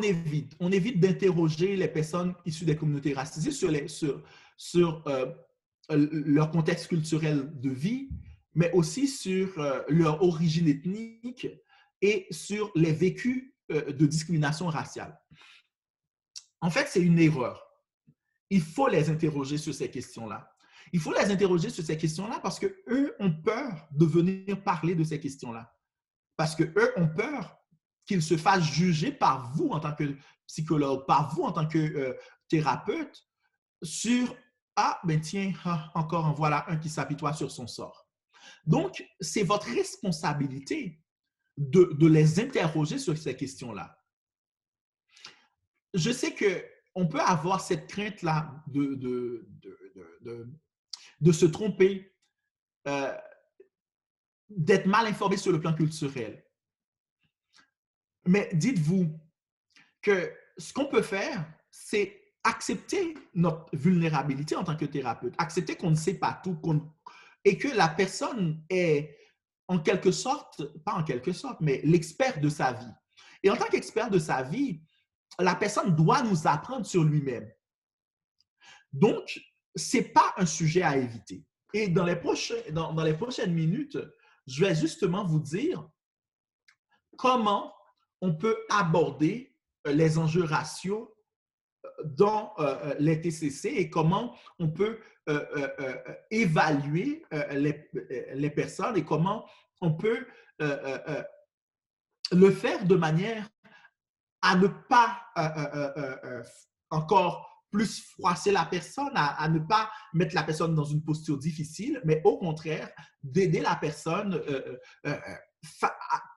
évite. On évite d'interroger les personnes issues des communautés racisées sur leur contexte culturel de vie, mais aussi sur leur origine ethnique et sur les vécus de discrimination raciale. En fait, c'est une erreur. Il faut les interroger sur ces questions-là. Il faut les interroger sur ces questions-là parce qu'eux ont peur de venir parler de ces questions-là. Parce qu'eux ont peur qu'ils se fassent juger par vous en tant que psychologue, par vous en tant que thérapeute, sur « Ah, ben tiens, encore en voilà un qui s'apitoie sur son sort. » Donc, c'est votre responsabilité de les interroger sur ces questions-là. Je sais qu'on peut avoir cette crainte-là de se tromper, d'être mal informé sur le plan culturel. Mais dites-vous que ce qu'on peut faire, c'est accepter notre vulnérabilité en tant que thérapeute, accepter qu'on ne sait pas tout et que la personne est en quelque sorte, pas en quelque sorte, mais l'expert de sa vie. Et en tant qu'expert de sa vie, la personne doit nous apprendre sur lui-même. Donc, ce n'est pas un sujet à éviter. Et dans les prochaines minutes, je vais justement vous dire comment on peut aborder les enjeux raciaux dans les TCC et comment on peut évaluer les personnes et comment on peut le faire de manière à ne pas encore plus froisser la personne, à ne pas mettre la personne dans une posture difficile, mais au contraire, d'aider la personne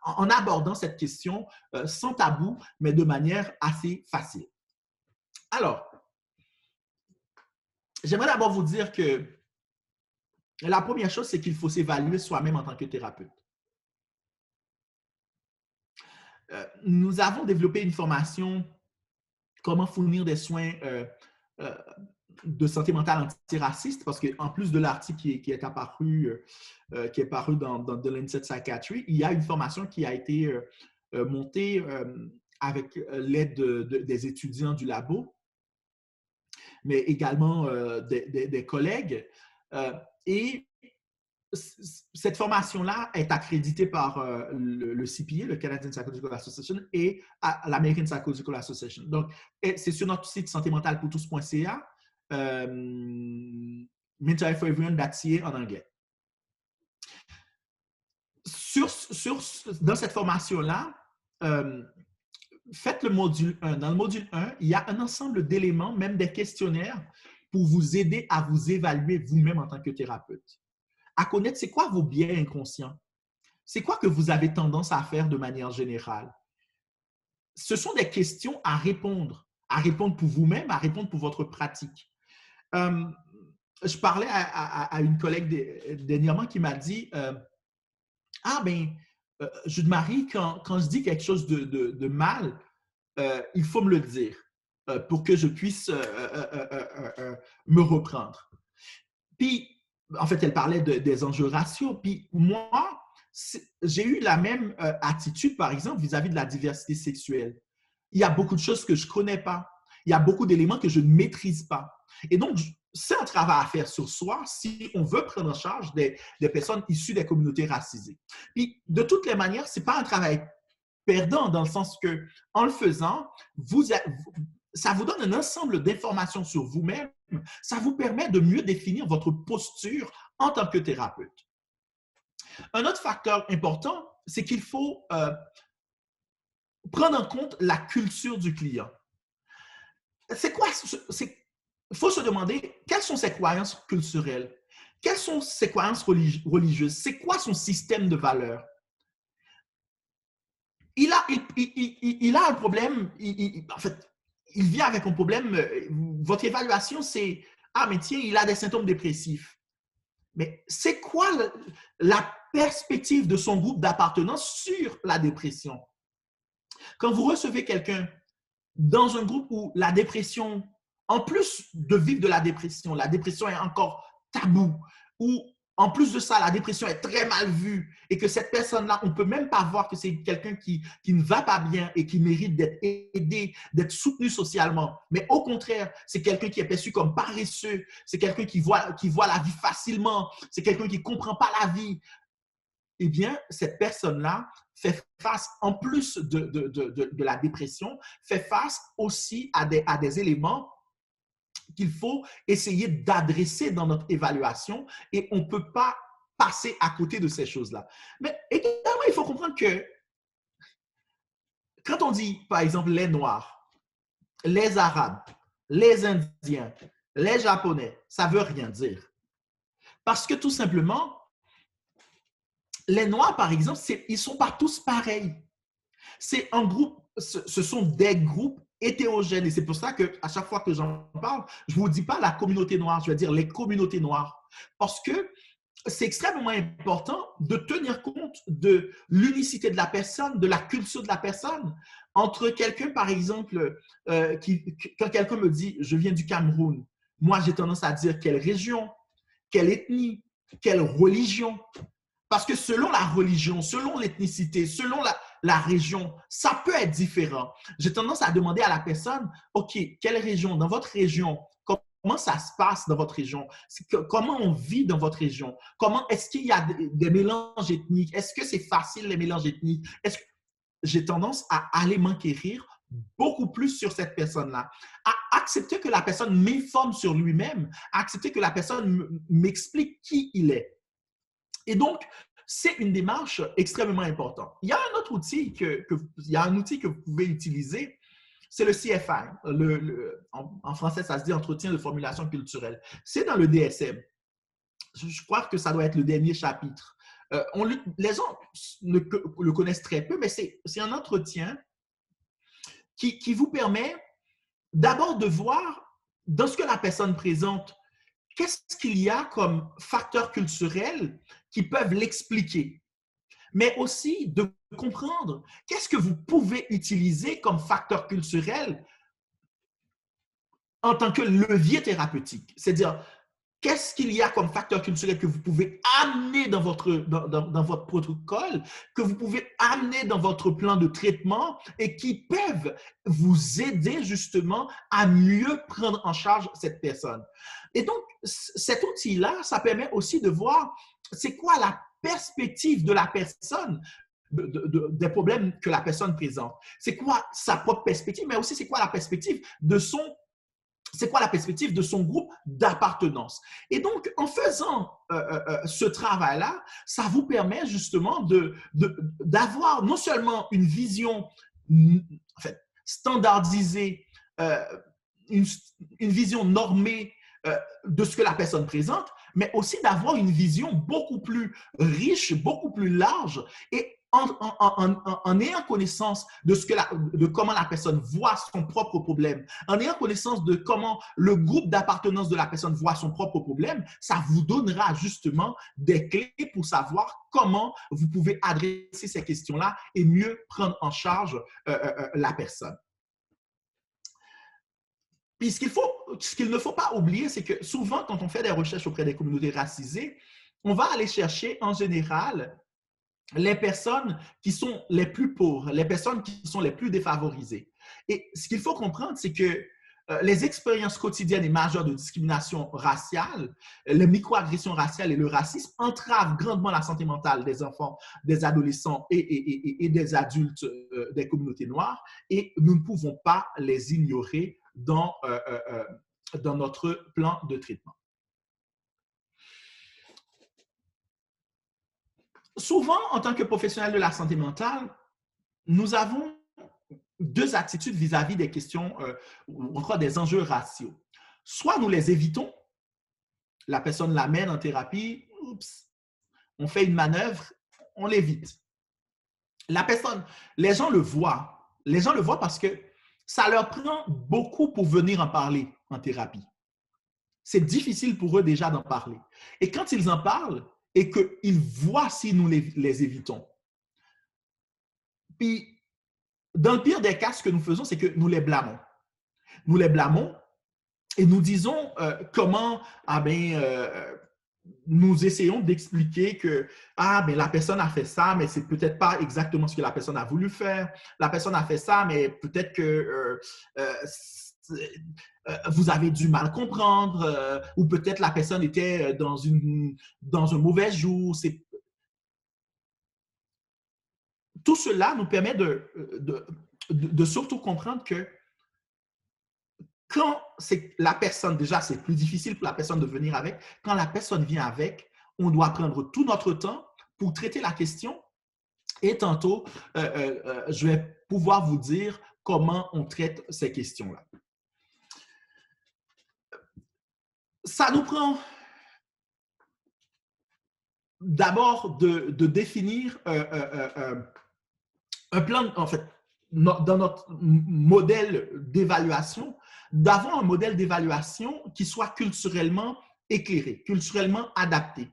en abordant cette question sans tabou, mais de manière assez facile. Alors, j'aimerais d'abord vous dire que la première chose, c'est qu'il faut s'évaluer soi-même en tant que thérapeute. Nous avons développé une formation comment fournir des soins de santé mentale antiraciste, parce qu'en plus de l'article qui est paru dans The Lancet Psychiatry, il y a une formation qui a été montée avec l'aide des étudiants du labo, mais également des collègues. Et cette formation-là est accréditée par le CPA, le Canadian Psychological Association, et l'American Psychological Association. Donc, c'est sur notre site santémentalpourtous.ca, mentalhealthforeveryone.ca en anglais. Dans cette formation-là, faites le module 1. Dans le module 1, il y a un ensemble d'éléments, même des questionnaires, pour vous aider à vous évaluer vous-même en tant que thérapeute. À connaître c'est quoi vos biais inconscients. C'est quoi que vous avez tendance à faire de manière générale. Ce sont des questions à répondre pour vous-même, à répondre pour votre pratique. Je parlais à une collègue dernièrement qui m'a dit ah ben, Jude-Marie, quand je dis quelque chose de mal, il faut me le dire pour que je puisse me reprendre. Puis, en fait, elle parlait des enjeux raciaux. Puis moi, j'ai eu la même attitude, par exemple, vis-à-vis de la diversité sexuelle. Il y a beaucoup de choses que je ne connais pas. Il y a beaucoup d'éléments que je ne maîtrise pas. Et donc, c'est un travail à faire sur soi si on veut prendre en charge des personnes issues des communautés racisées. Puis, de toutes les manières, ce n'est pas un travail perdant dans le sens que, en le faisant, ça vous donne un ensemble d'informations sur vous-même. Ça vous permet de mieux définir votre posture en tant que thérapeute. Un autre facteur important, c'est qu'il faut prendre en compte la culture du client. C'est quoi? Il faut se demander quelles sont ses croyances culturelles, quelles sont ses croyances religieuses, c'est quoi son système de valeurs. Il a un problème, en fait, il vit avec un problème. Votre évaluation, c'est « Ah, mais tiens, il a des symptômes dépressifs. » Mais c'est quoi la perspective de son groupe d'appartenance sur la dépression? Quand vous recevez quelqu'un dans un groupe où la dépression, en plus de vivre de la dépression est encore tabou, où en plus de ça, la dépression est très mal vue et que cette personne-là, on ne peut même pas voir que c'est quelqu'un qui ne va pas bien et qui mérite d'être aidé, d'être soutenu socialement. Mais au contraire, c'est quelqu'un qui est perçu comme paresseux, c'est quelqu'un qui voit la vie facilement, c'est quelqu'un qui ne comprend pas la vie. Eh bien, cette personne-là fait face, en plus de la dépression, fait face aussi à des éléments qu'il faut essayer d'adresser dans notre évaluation et on ne peut pas passer à côté de ces choses-là. Mais également, il faut comprendre que quand on dit, par exemple, les Noirs, les Arabes, les Indiens, les Japonais, ça ne veut rien dire. Parce que tout simplement, les Noirs, par exemple, ils ne sont pas tous pareils. C'est un groupe, ce sont des groupes hétérogènes. Et c'est pour ça qu'à chaque fois que j'en parle, je ne vous dis pas la communauté noire, je vais dire les communautés noires. Parce que c'est extrêmement important de tenir compte de l'unicité de la personne, de la culture de la personne. Entre quelqu'un, par exemple, quand quelqu'un me dit « je viens du Cameroun », moi, j'ai tendance à dire quelle région, quelle ethnie, quelle religion. Parce que selon la religion, selon l'ethnicité, selon la région, ça peut être différent. J'ai tendance à demander à la personne, OK, quelle région, dans votre région, comment ça se passe dans votre région? Comment on vit dans votre région? Est-ce qu'il y a des mélanges ethniques? Est-ce que c'est facile les mélanges ethniques? J'ai tendance à aller m'enquérir beaucoup plus sur cette personne-là, à accepter que la personne m'informe sur lui-même, à accepter que la personne m'explique qui il est. Et donc, c'est une démarche extrêmement importante. Il y a un autre outil que vous pouvez utiliser, c'est le CFI. En français, ça se dit entretien de formulation culturelle. C'est dans le DSM. Je crois que ça doit être le dernier chapitre. Les gens le connaissent très peu, mais c'est un entretien qui vous permet d'abord de voir dans ce que la personne présente, qu'est-ce qu'il y a comme facteurs culturels qui peuvent l'expliquer, mais aussi de comprendre qu'est-ce que vous pouvez utiliser comme facteur culturel en tant que levier thérapeutique. C'est-à-dire, qu'est-ce qu'il y a comme facteur culturel que vous pouvez amener dans votre protocole, que vous pouvez amener dans votre plan de traitement et qui peuvent vous aider justement à mieux prendre en charge cette personne. Et donc, cet outil-là, ça permet aussi de voir c'est quoi la perspective de la personne des problèmes que la personne présente. C'est quoi sa propre perspective, mais aussi c'est quoi la perspective de son groupe d'appartenance. Et donc, en faisant ce travail-là, ça vous permet justement d'avoir non seulement une vision en fait, standardisée, une vision normée de ce que la personne présente, mais aussi d'avoir une vision beaucoup plus riche, beaucoup plus large et en ayant connaissance de comment la personne voit son propre problème, en ayant connaissance de comment le groupe d'appartenance de la personne voit son propre problème, ça vous donnera justement des clés pour savoir comment vous pouvez adresser ces questions-là et mieux prendre en charge la personne. Puis ce qu'il ne faut pas oublier, c'est que souvent, quand on fait des recherches auprès des communautés racisées, on va aller chercher en général les personnes qui sont les plus pauvres, les personnes qui sont les plus défavorisées. Et ce qu'il faut comprendre, c'est que les expériences quotidiennes et majeures de discrimination raciale, les microagressions raciales et le racisme entravent grandement la santé mentale des enfants, des adolescents et des adultes des communautés noires et nous ne pouvons pas les ignorer dans notre plan de traitement. Souvent, en tant que professionnels de la santé mentale, nous avons deux attitudes vis-à-vis des questions ou encore des enjeux raciaux. Soit nous les évitons, la personne l'amène en thérapie, oups, on fait une manœuvre, on l'évite. Les gens le voient. Les gens le voient parce que ça leur prend beaucoup pour venir en parler en thérapie. C'est difficile pour eux déjà d'en parler. Et quand ils en parlent et qu'ils voient si nous les évitons, puis dans le pire des cas, ce que nous faisons, c'est que nous les blâmons. Nous les blâmons et nous disons comment, nous essayons d'expliquer que mais la personne a fait ça, mais c'est peut-être pas exactement ce que la personne a voulu faire. La personne a fait ça, mais peut-être que vous avez du mal comprendre, ou peut-être la personne était dans un mauvais jour. Tout cela nous permet de surtout comprendre que quand c'est la personne, déjà, c'est plus difficile pour la personne de venir avec. Quand la personne vient avec, on doit prendre tout notre temps pour traiter la question. Et tantôt, je vais pouvoir vous dire comment on traite ces questions-là. Ça nous prend d'abord de définir un plan, en fait, dans notre modèle d'évaluation, d'avoir un modèle d'évaluation qui soit culturellement éclairé, culturellement adapté.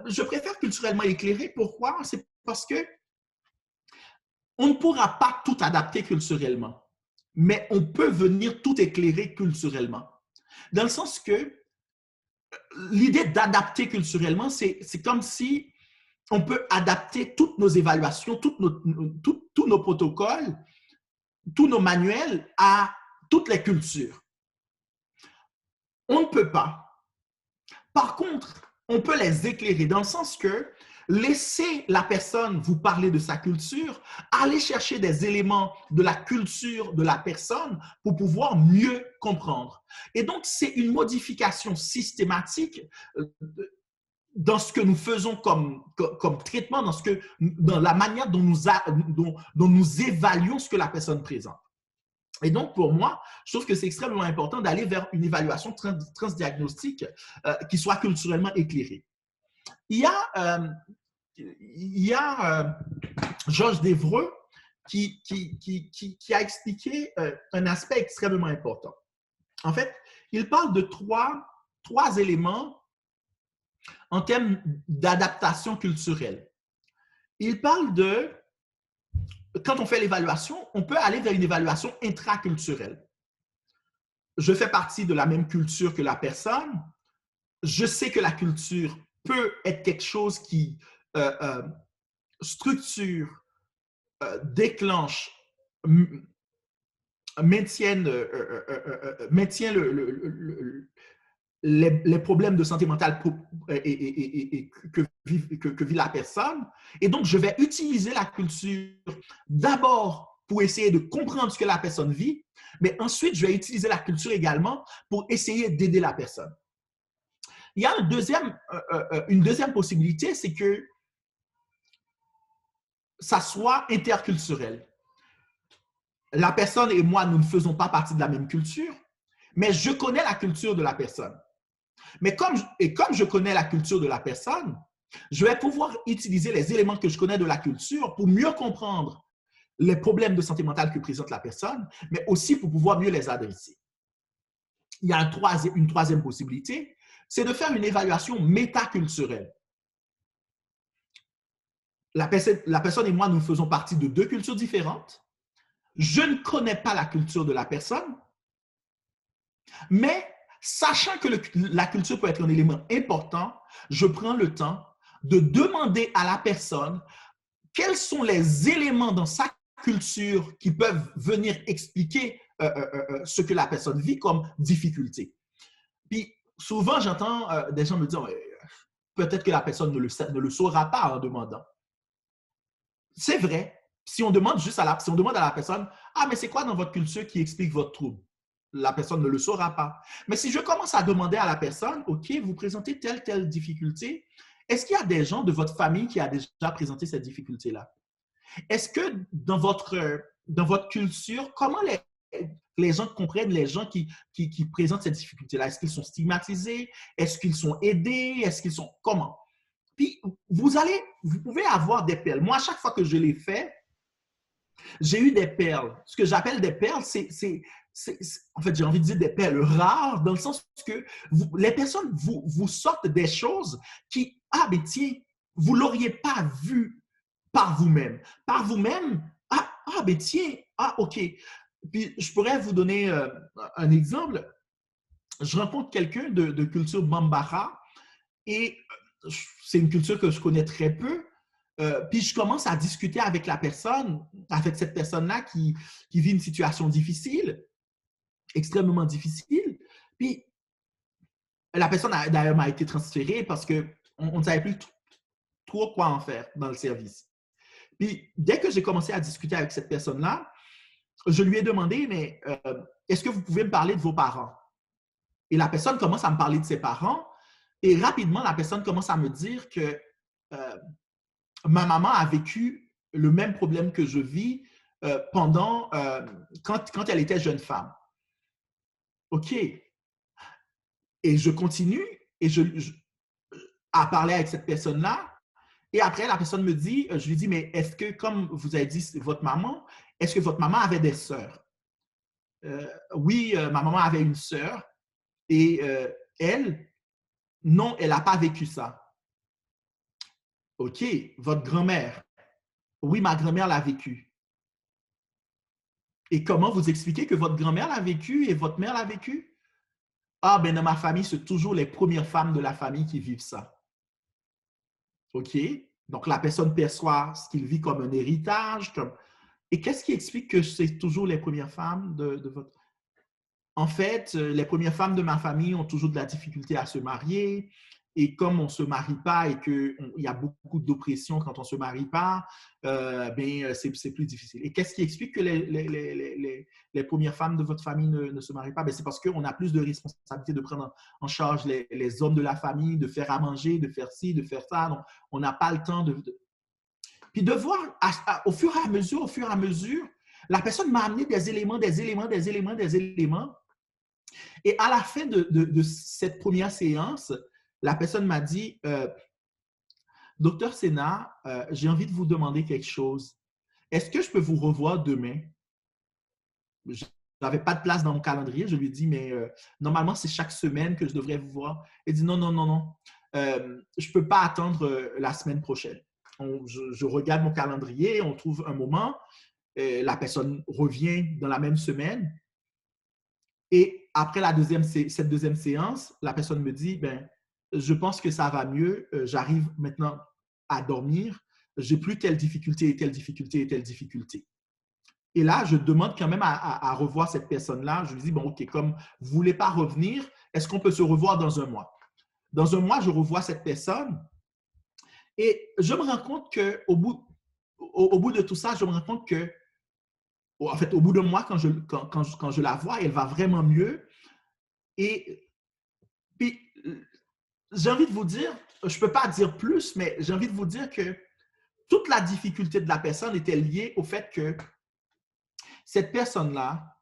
Je préfère culturellement éclairé. Pourquoi? C'est parce que on ne pourra pas tout adapter culturellement, mais on peut venir tout éclairer culturellement. Dans le sens que l'idée d'adapter culturellement, c'est comme si on peut adapter toutes nos évaluations, tous nos protocoles, tous nos manuels à toutes les cultures. On ne peut pas. Par contre, on peut les éclairer dans le sens que laissez la personne vous parler de sa culture, aller chercher des éléments de la culture de la personne pour pouvoir mieux comprendre. Et donc, c'est une modification systématique dans ce que nous faisons comme traitement, dans la manière dont nous évaluons ce que la personne présente. Et donc, pour moi, je trouve que c'est extrêmement important d'aller vers une évaluation transdiagnostique qui soit culturellement éclairée. Il y a Georges Devereux qui a expliqué un aspect extrêmement important. En fait, il parle de trois éléments en termes d'adaptation culturelle. Il parle de, quand on fait l'évaluation, on peut aller vers une évaluation intraculturelle. Je fais partie de la même culture que la personne. Je sais que la culture peut être quelque chose qui structure, déclenche, maintient les problèmes de santé mentale que vit la personne. Et donc, je vais utiliser la culture d'abord pour essayer de comprendre ce que la personne vit, mais ensuite, je vais utiliser la culture également pour essayer d'aider la personne. Il y a une deuxième possibilité, c'est que ça soit interculturel. La personne et moi, nous ne faisons pas partie de la même culture, mais je connais la culture de la personne. Mais comme je connais la culture de la personne, je vais pouvoir utiliser les éléments que je connais de la culture pour mieux comprendre les problèmes de santé mentale que présente la personne, mais aussi pour pouvoir mieux les adresser. Il y a une troisième possibilité, c'est de faire une évaluation métaculturelle. La personne et moi, nous faisons partie de deux cultures différentes. Je ne connais pas la culture de la personne, mais sachant que la culture peut être un élément important, je prends le temps de demander à la personne quels sont les éléments dans sa culture qui peuvent venir expliquer ce que la personne vit comme difficulté. Puis souvent, j'entends des gens me dire peut-être que la personne ne le saura pas en demandant. C'est vrai. Si on demande à la personne, mais c'est quoi dans votre culture qui explique votre trouble? La personne ne le saura pas. Mais si je commence à demander à la personne, OK, vous présentez telle difficulté, est-ce qu'il y a des gens de votre famille qui a déjà présenté cette difficulté-là? Est-ce que dans votre culture, comment les gens comprennent les gens qui présentent cette difficulté-là? Est-ce qu'ils sont stigmatisés? Est-ce qu'ils sont aidés? Est-ce qu'ils sont... Comment? Puis, vous pouvez avoir des perles. Moi, à chaque fois que je l'ai fait, j'ai eu des perles. Ce que j'appelle des perles, en fait, j'ai envie de dire des perles rares, dans le sens que les personnes vous sortent des choses qui, mais tiens, vous ne l'auriez pas vu par vous-même. Par vous-même, mais tiens, OK. Puis, je pourrais vous donner un exemple. Je rencontre quelqu'un de culture Bambara Et c'est une culture que je connais très peu. Puis je commence à discuter avec la personne, avec cette personne-là qui vit une situation difficile, extrêmement difficile. Puis la personne, d'ailleurs, m'a été transférée parce qu'on ne savait plus trop quoi en faire dans le service. Puis dès que j'ai commencé à discuter avec cette personne-là, je lui ai demandé, mais est-ce que vous pouvez me parler de vos parents? Et la personne commence à me parler de ses parents. Et rapidement, la personne commence à me dire que euh, ma maman a vécu le même problème que je vis quand elle était jeune femme. OK. Et je continue et à parler avec cette personne-là. Et après, la personne me dit, je lui dis, mais est-ce que, comme vous avez dit, votre maman, est-ce que votre maman avait des sœurs? Oui, ma maman avait une sœur et elle, non, elle n'a pas vécu ça. OK, votre grand-mère. Oui, ma grand-mère l'a vécu. Et comment vous expliquez que votre grand-mère l'a vécu et votre mère l'a vécu? Ah, ben dans ma famille, c'est toujours les premières femmes de la famille qui vivent ça. OK? Donc, la personne perçoit ce qu'il vit comme un héritage. Et qu'est-ce qui explique que c'est toujours les premières femmes de votre... En fait, les premières femmes de ma famille ont toujours de la difficulté à se marier. Et comme on ne se marie pas et qu'il y a beaucoup d'oppression quand on ne se marie pas, c'est plus difficile. Et qu'est-ce qui explique que les premières femmes de votre famille ne se marient pas? Ben, c'est parce qu'on a plus de responsabilités de prendre en charge les hommes de la famille, de faire à manger, de faire ci, de faire ça. Donc, on n'a pas le temps Puis de voir au fur et à mesure, la personne m'a amené des éléments, des éléments, des éléments, des éléments. Et à la fin de cette première séance, la personne m'a dit, Docteur Sena, j'ai envie de vous demander quelque chose. Est-ce que je peux vous revoir demain? Je n'avais pas de place dans mon calendrier. Je lui ai dit, mais normalement, c'est chaque semaine que je devrais vous voir. Elle dit, non, non, non, non. Je ne peux pas attendre la semaine prochaine. Je regarde mon calendrier, on trouve un moment. La personne revient dans la même semaine. Et après cette deuxième séance, la personne me dit, ben, je pense que ça va mieux, j'arrive maintenant à dormir, j'ai plus telle difficulté et telle difficulté et telle difficulté. Et là, je demande quand même à revoir cette personne-là. Je lui dis, bon, OK, comme vous ne voulez pas revenir, est-ce qu'on peut se revoir dans un mois? Dans un mois, je revois cette personne et je me rends compte au bout de tout ça, je me rends compte que, en fait, au bout d'un mois, quand je la vois, elle va vraiment mieux. Et puis, j'ai envie de vous dire, je ne peux pas dire plus, mais j'ai envie de vous dire que toute la difficulté de la personne était liée au fait que cette personne-là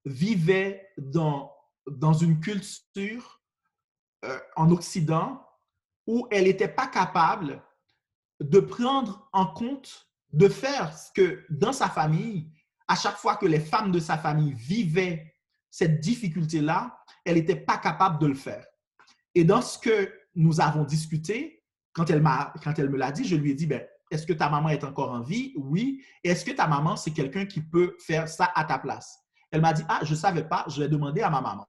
vivait dans une culture en Occident où elle n'était pas capable de prendre en compte, de faire ce que dans sa famille, à chaque fois que les femmes de sa famille vivaient cette difficulté-là, elle n'était pas capable de le faire. Et dans ce que nous avons discuté, quand elle me l'a dit, je lui ai dit, ben, est-ce que ta maman est encore en vie? Oui. Et est-ce que ta maman, c'est quelqu'un qui peut faire ça à ta place? Elle m'a dit, ah, je ne savais pas, je vais demander à ma maman.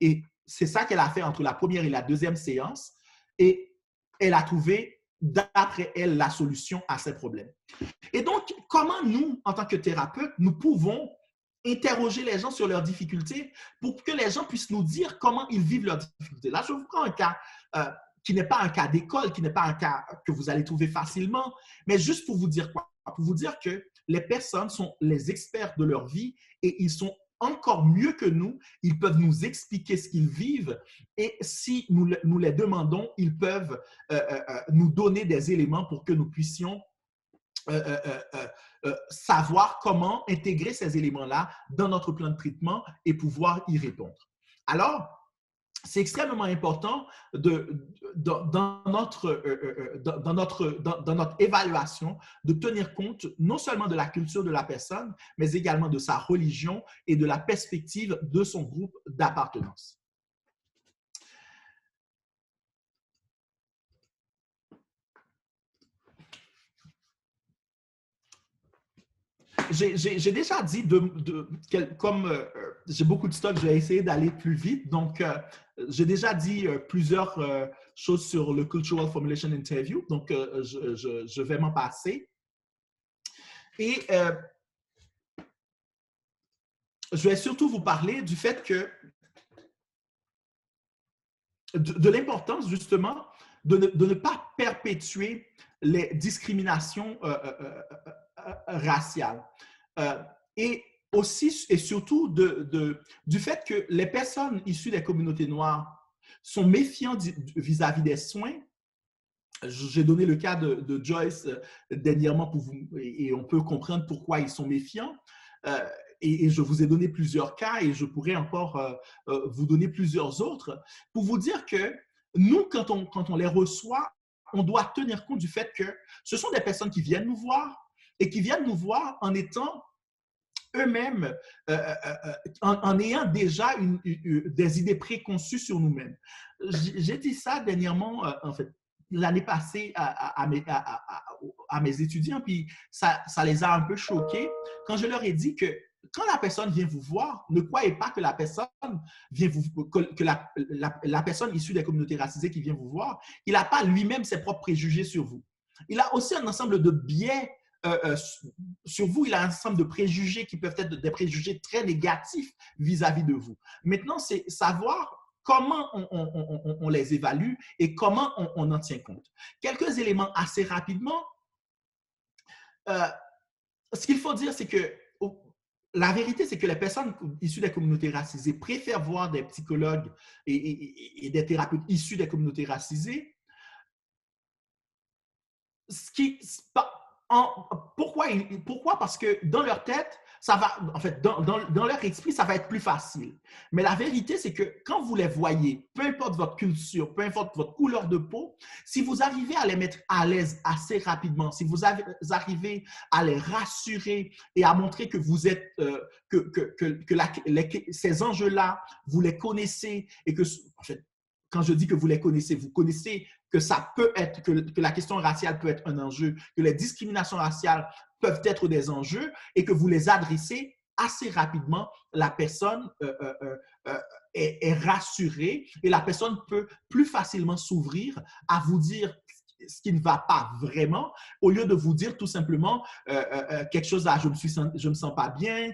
Et c'est ça qu'elle a fait entre la première et la deuxième séance. Et elle a trouvé, d'après elle, la solution à ces problèmes. Et donc, comment nous, en tant que thérapeutes, nous pouvons interroger les gens sur leurs difficultés pour que les gens puissent nous dire comment ils vivent leurs difficultés. Là, je vous prends un cas qui n'est pas un cas d'école, qui n'est pas un cas que vous allez trouver facilement, mais juste pour vous dire quoi? Pour vous dire que les personnes sont les experts de leur vie et ils sont encore mieux que nous, ils peuvent nous expliquer ce qu'ils vivent et si nous les demandons, ils peuvent nous donner des éléments pour que nous puissions savoir comment intégrer ces éléments-là dans notre plan de traitement et pouvoir y répondre. Alors, c'est extrêmement important dans notre évaluation de tenir compte non seulement de la culture de la personne, mais également de sa religion et de la perspective de son groupe d'appartenance. j'ai déjà dit, comme j'ai beaucoup de stock, je vais essayer d'aller plus vite. Donc, j'ai déjà dit plusieurs choses sur le Cultural Formulation Interview. Donc, je vais m'en passer. Et je vais surtout vous parler du fait que, de l'importance justement de ne pas perpétuer les discriminations raciales. Et aussi et surtout du fait que les personnes issues des communautés noires sont méfiantes vis-à-vis des soins. J'ai donné le cas de Joyce dernièrement pour vous, et on peut comprendre pourquoi ils sont méfiants. Et je vous ai donné plusieurs cas et je pourrais encore vous donner plusieurs autres pour vous dire que nous, quand on les reçoit, on doit tenir compte du fait que ce sont des personnes qui viennent nous voir et qui viennent nous voir en étant eux-mêmes, en ayant déjà des idées préconçues sur nous-mêmes. J'ai dit ça dernièrement, en fait, l'année passée à mes étudiants, puis ça les a un peu choqués quand je leur ai dit que quand la personne vient vous voir, ne croyez pas que la personne vient que la personne issue des communautés racisées qui vient vous voir, il n'a pas lui-même ses propres préjugés sur vous. Il a aussi un ensemble de biais sur vous, il a un ensemble de préjugés qui peuvent être des préjugés très négatifs vis-à-vis de vous. Maintenant, c'est savoir comment on les évalue et comment on en tient compte. Quelques éléments assez rapidement. Ce qu'il faut dire, c'est que la vérité, c'est que les personnes issues des communautés racisées préfèrent voir des psychologues et des thérapeutes issus des communautés racisées. Pourquoi? Parce que dans leur tête, ça va, en fait, dans leur esprit, ça va être plus facile. Mais la vérité, c'est que quand vous les voyez, peu importe votre culture, peu importe votre couleur de peau, si vous arrivez à les mettre à l'aise assez rapidement, si vous arrivez à les rassurer et à montrer que vous êtes, ces enjeux-là, vous les connaissez et que, en fait, quand je dis que vous les connaissez, vous connaissez que ça peut être, que la question raciale peut être un enjeu, que les discriminations raciales peuvent être des enjeux et que vous les adressez assez rapidement, la personne est rassurée et la personne peut plus facilement s'ouvrir à vous dire ce qui ne va pas vraiment, au lieu de vous dire tout simplement quelque chose là, je me sens pas bien,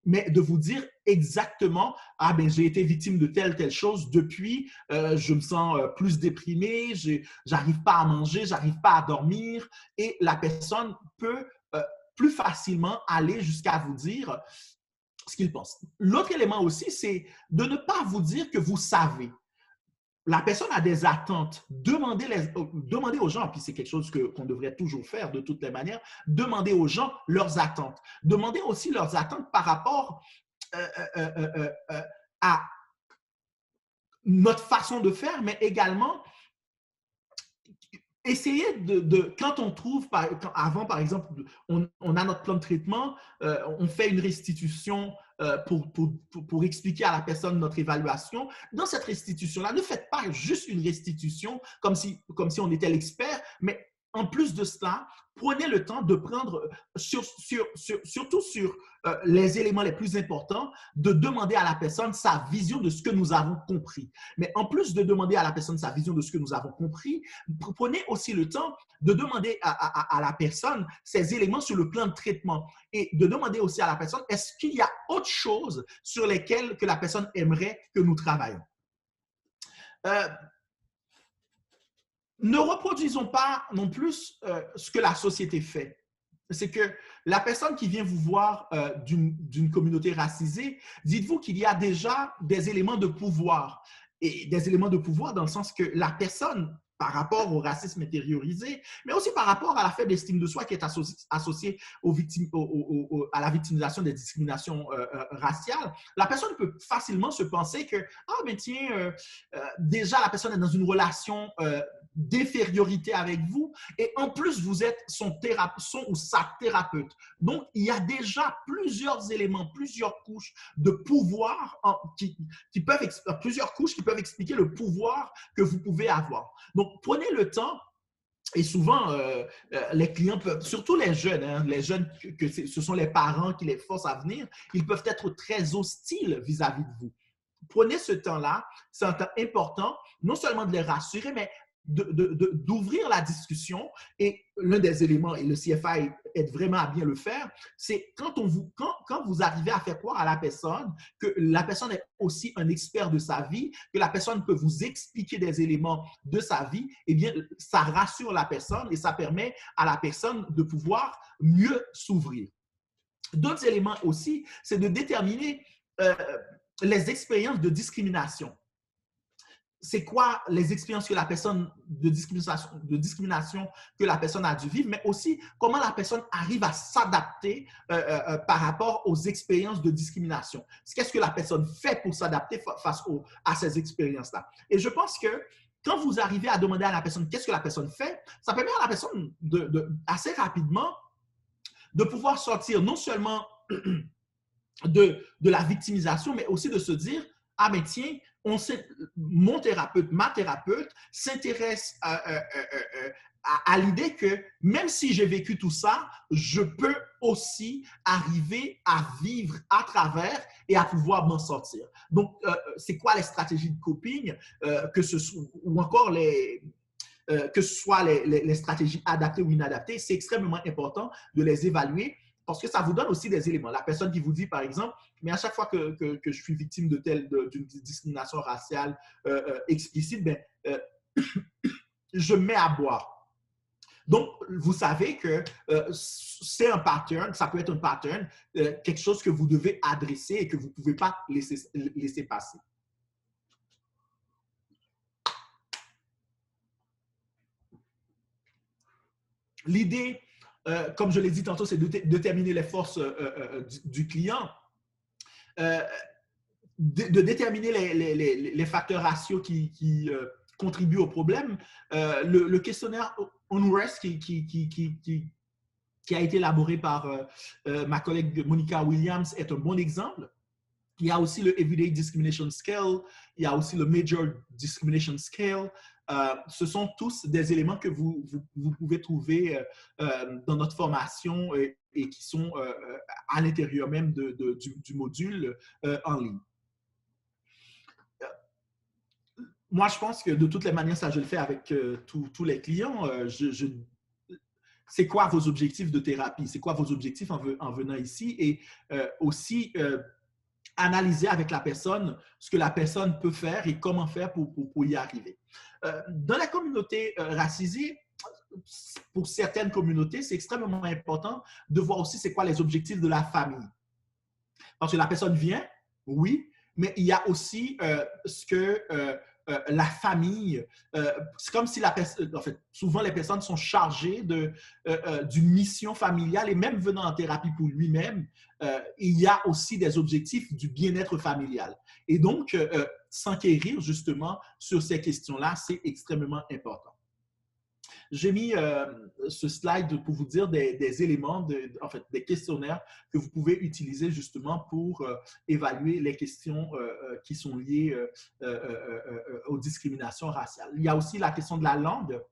mais de vous dire exactement, ah ben j'ai été victime de telle chose depuis, je me sens plus déprimé, j'arrive pas à manger, j'arrive pas à dormir, et la personne peut plus facilement aller jusqu'à vous dire ce qu'il pense. L'autre élément aussi, c'est de ne pas vous dire que vous savez. La personne a des attentes. Demandez aux gens, puis c'est quelque chose qu'on devrait toujours faire de toutes les manières, demandez aux gens leurs attentes. Demandez aussi leurs attentes par rapport à notre façon de faire, mais également essayez quand on trouve, avant par exemple, on a notre plan de traitement, on fait une restitution pour expliquer à la personne notre évaluation. Dans cette restitution-là, ne faites pas juste une restitution comme si on était l'expert, mais en plus de cela, prenez le temps de prendre, surtout sur les éléments les plus importants, de demander à la personne sa vision de ce que nous avons compris. Mais en plus de demander à la personne sa vision de ce que nous avons compris, prenez aussi le temps de demander à la personne ces éléments sur le plan de traitement et de demander aussi à la personne, est-ce qu'il y a autre chose sur lesquelles que la personne aimerait que nous travaillions? Ne reproduisons pas non plus ce que la société fait. C'est que la personne qui vient vous voir d'une communauté racisée, dites-vous qu'il y a déjà des éléments de pouvoir. Et des éléments de pouvoir dans le sens que la personne, par rapport au racisme intériorisé, mais aussi par rapport à la faible estime de soi qui est associée à la victimisation des discriminations raciales, la personne peut facilement se penser que, ah, mais tiens, déjà la personne est dans une relation d'infériorité avec vous et en plus vous êtes son ou sa thérapeute. Donc, il y a déjà plusieurs éléments, plusieurs couches de pouvoir plusieurs couches qui peuvent expliquer le pouvoir que vous pouvez avoir. Donc, prenez le temps Et souvent, les clients peuvent, surtout les jeunes ce sont les parents qui les forcent à venir, ils peuvent être très hostiles vis-à-vis de vous. Prenez ce temps-là, c'est un temps important, non seulement de les rassurer, mais d'ouvrir la discussion. Et l'un des éléments, et le CFA aide vraiment à bien le faire, c'est quand vous arrivez à faire croire à la personne que la personne est aussi un expert de sa vie, que la personne peut vous expliquer des éléments de sa vie, eh bien, ça rassure la personne et ça permet à la personne de pouvoir mieux s'ouvrir. D'autres éléments aussi, c'est de déterminer les expériences de discrimination. C'est quoi les expériences que la personne de discrimination que la personne a dû vivre, mais aussi comment la personne arrive à s'adapter par rapport aux expériences de discrimination. Qu'est-ce que la personne fait pour s'adapter face à ces expériences-là? Et je pense que quand vous arrivez à demander à la personne qu'est-ce que la personne fait, ça permet à la personne assez rapidement de pouvoir sortir non seulement de la victimisation, mais aussi de se dire, ah mais tiens, mon thérapeute, ma thérapeute s'intéresse à l'idée que même si j'ai vécu tout ça, je peux aussi arriver à vivre à travers et à pouvoir m'en sortir. Donc, c'est quoi les stratégies de coping ou encore que ce soit les stratégies adaptées ou inadaptées, c'est extrêmement important de les évaluer parce que ça vous donne aussi des éléments. La personne qui vous dit, par exemple, mais à chaque fois que je suis victime d'une discrimination raciale explicite, ben, je me mets à boire. Donc, vous savez que c'est un pattern, ça peut être un pattern, quelque chose que vous devez adresser et que vous ne pouvez pas laisser passer. L'idée, comme je l'ai dit tantôt, c'est de déterminer les forces du client, de déterminer les facteurs ratios qui contribuent au problème. Le questionnaire UNREST qui a été élaboré par ma collègue Monica Williams est un bon exemple. Il y a aussi le Everyday Discrimination Scale, il y a aussi le Major Discrimination Scale. Ce sont tous des éléments que vous pouvez trouver dans notre formation et qui sont à l'intérieur même du module en ligne. Moi, je pense que de toutes les manières, ça je le fais avec tous les clients. C'est quoi vos objectifs de thérapie? C'est quoi vos objectifs en venant ici? Et aussi, analyser avec la personne ce que la personne peut faire et comment faire pour y arriver. Dans la communauté racisée, pour certaines communautés, c'est extrêmement important de voir aussi c'est quoi les objectifs de la famille. Parce que la personne vient, oui, mais il y a aussi ce que la famille, c'est comme si en fait, souvent les personnes sont chargées d'une mission familiale et même venant en thérapie pour lui-même, il y a aussi des objectifs du bien-être familial. Et donc, s'enquérir justement sur ces questions-là, c'est extrêmement important. J'ai mis ce slide pour vous dire des éléments, en fait, des questionnaires que vous pouvez utiliser justement pour évaluer les questions qui sont liées aux discriminations raciales. Il y a aussi la question de la langue.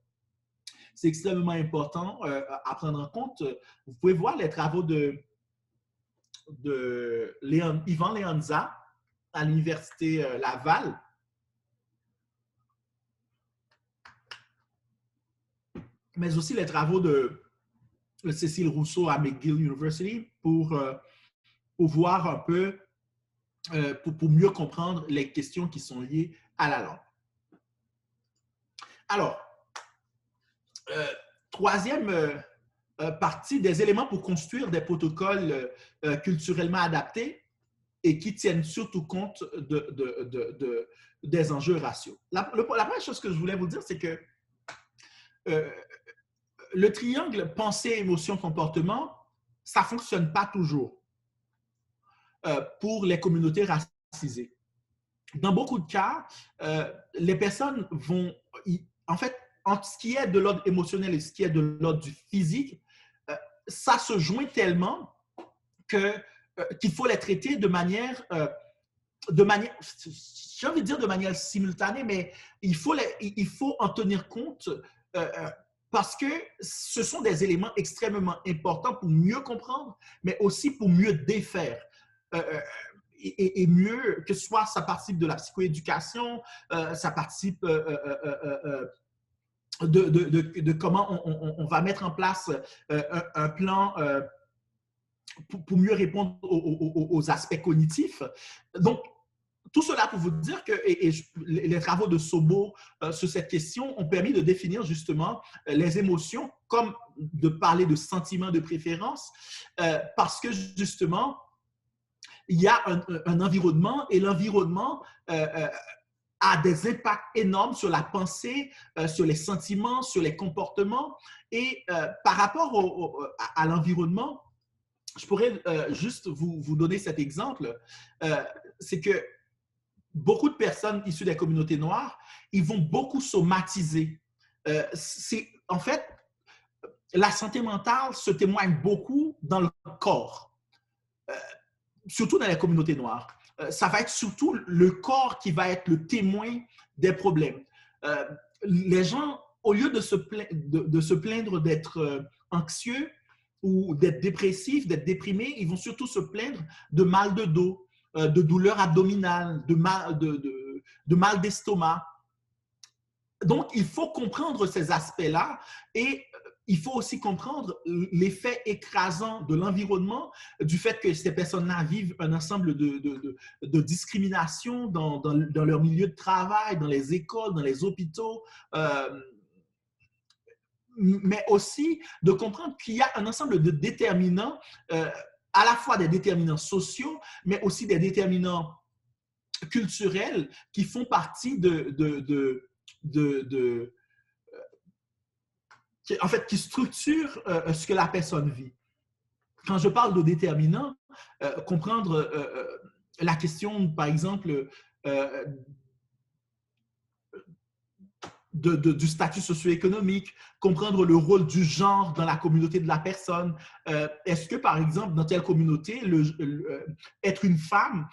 C'est extrêmement important à prendre en compte. Vous pouvez voir les travaux de Ivan Leonza à l'Université Laval. Mais aussi les travaux de Cécile Rousseau à McGill University pour voir un peu, pour mieux comprendre les questions qui sont liées à la langue. Alors, troisième partie, des éléments pour construire des protocoles culturellement adaptés et qui tiennent surtout compte des enjeux raciaux. La première chose que je voulais vous dire, c'est que le triangle pensée, émotion, comportement, ça ne fonctionne pas toujours pour les communautés racisées. Dans beaucoup de cas, les personnes vont, en fait, entre ce qui est de l'ordre émotionnel et ce qui est de l'ordre du physique, ça se joint tellement qu'il faut les traiter de manière, j'ai envie de dire de manière simultanée, mais il faut en tenir compte parce que ce sont des éléments extrêmement importants pour mieux comprendre, mais aussi pour mieux défaire. Et mieux, que ce soit ça participe de la psychoéducation, ça participe de comment on va mettre en place un plan pour mieux répondre aux aspects cognitifs. Donc, tout cela pour vous dire que les travaux de Sobo sur cette question ont permis de définir justement les émotions, comme de parler de sentiments de préférence, parce que justement, il y a un environnement et l'environnement a des impacts énormes sur la pensée, sur les sentiments, sur les comportements. Et par rapport à l'environnement, je pourrais juste vous donner cet exemple. C'est que beaucoup de personnes issues des communautés noires, ils vont beaucoup somatiser. En fait, la santé mentale se témoigne beaucoup dans le corps, surtout dans les communautés noires. Ça va être surtout le corps qui va être le témoin des problèmes. Les gens, au lieu de se plaindre d'être anxieux ou d'être dépressifs, d'être déprimés, ils vont surtout se plaindre de mal de dos, de douleurs abdominales, de mal d'estomac. Donc, il faut comprendre ces aspects-là et il faut aussi comprendre l'effet écrasant de l'environnement, du fait que ces personnes-là vivent un ensemble de discriminations dans leur milieu de travail, dans les écoles, dans les hôpitaux, mais aussi de comprendre qu'il y a un ensemble de déterminants, à la fois des déterminants sociaux, mais aussi des déterminants culturels qui font partie en fait, qui structurent ce que la personne vit. Quand je parle de déterminants, comprendre la question, par exemple, du statut socio-économique, comprendre le rôle du genre dans la communauté de la personne. Est-ce que, par exemple, dans telle communauté, être une femme,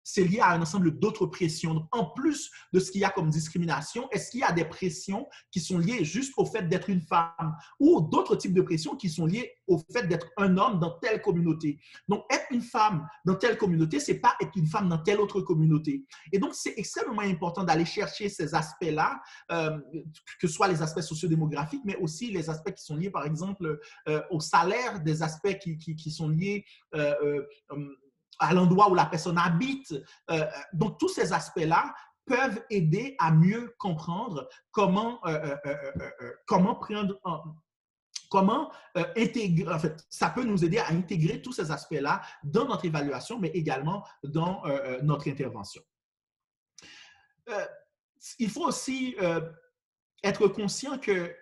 c'est lié à un ensemble d'autres pressions. Donc, en plus de ce qu'il y a comme discrimination, est-ce qu'il y a des pressions qui sont liées juste au fait d'être une femme ou d'autres types de pressions qui sont liées au fait d'être un homme dans telle communauté? Donc, être une femme dans telle communauté, ce n'est pas être une femme dans telle autre communauté. Et donc, c'est extrêmement important d'aller chercher ces aspects-là, que ce soit les aspects sociodémographiques, mais aussi les aspects qui sont liés, par exemple, au salaire, des aspects qui sont liés à l'endroit où la personne habite. Donc, tous ces aspects-là peuvent aider à mieux comprendre comment intégrer, en fait, ça peut nous aider à intégrer tous ces aspects-là dans notre évaluation, mais également dans notre intervention. Il faut aussi être conscient que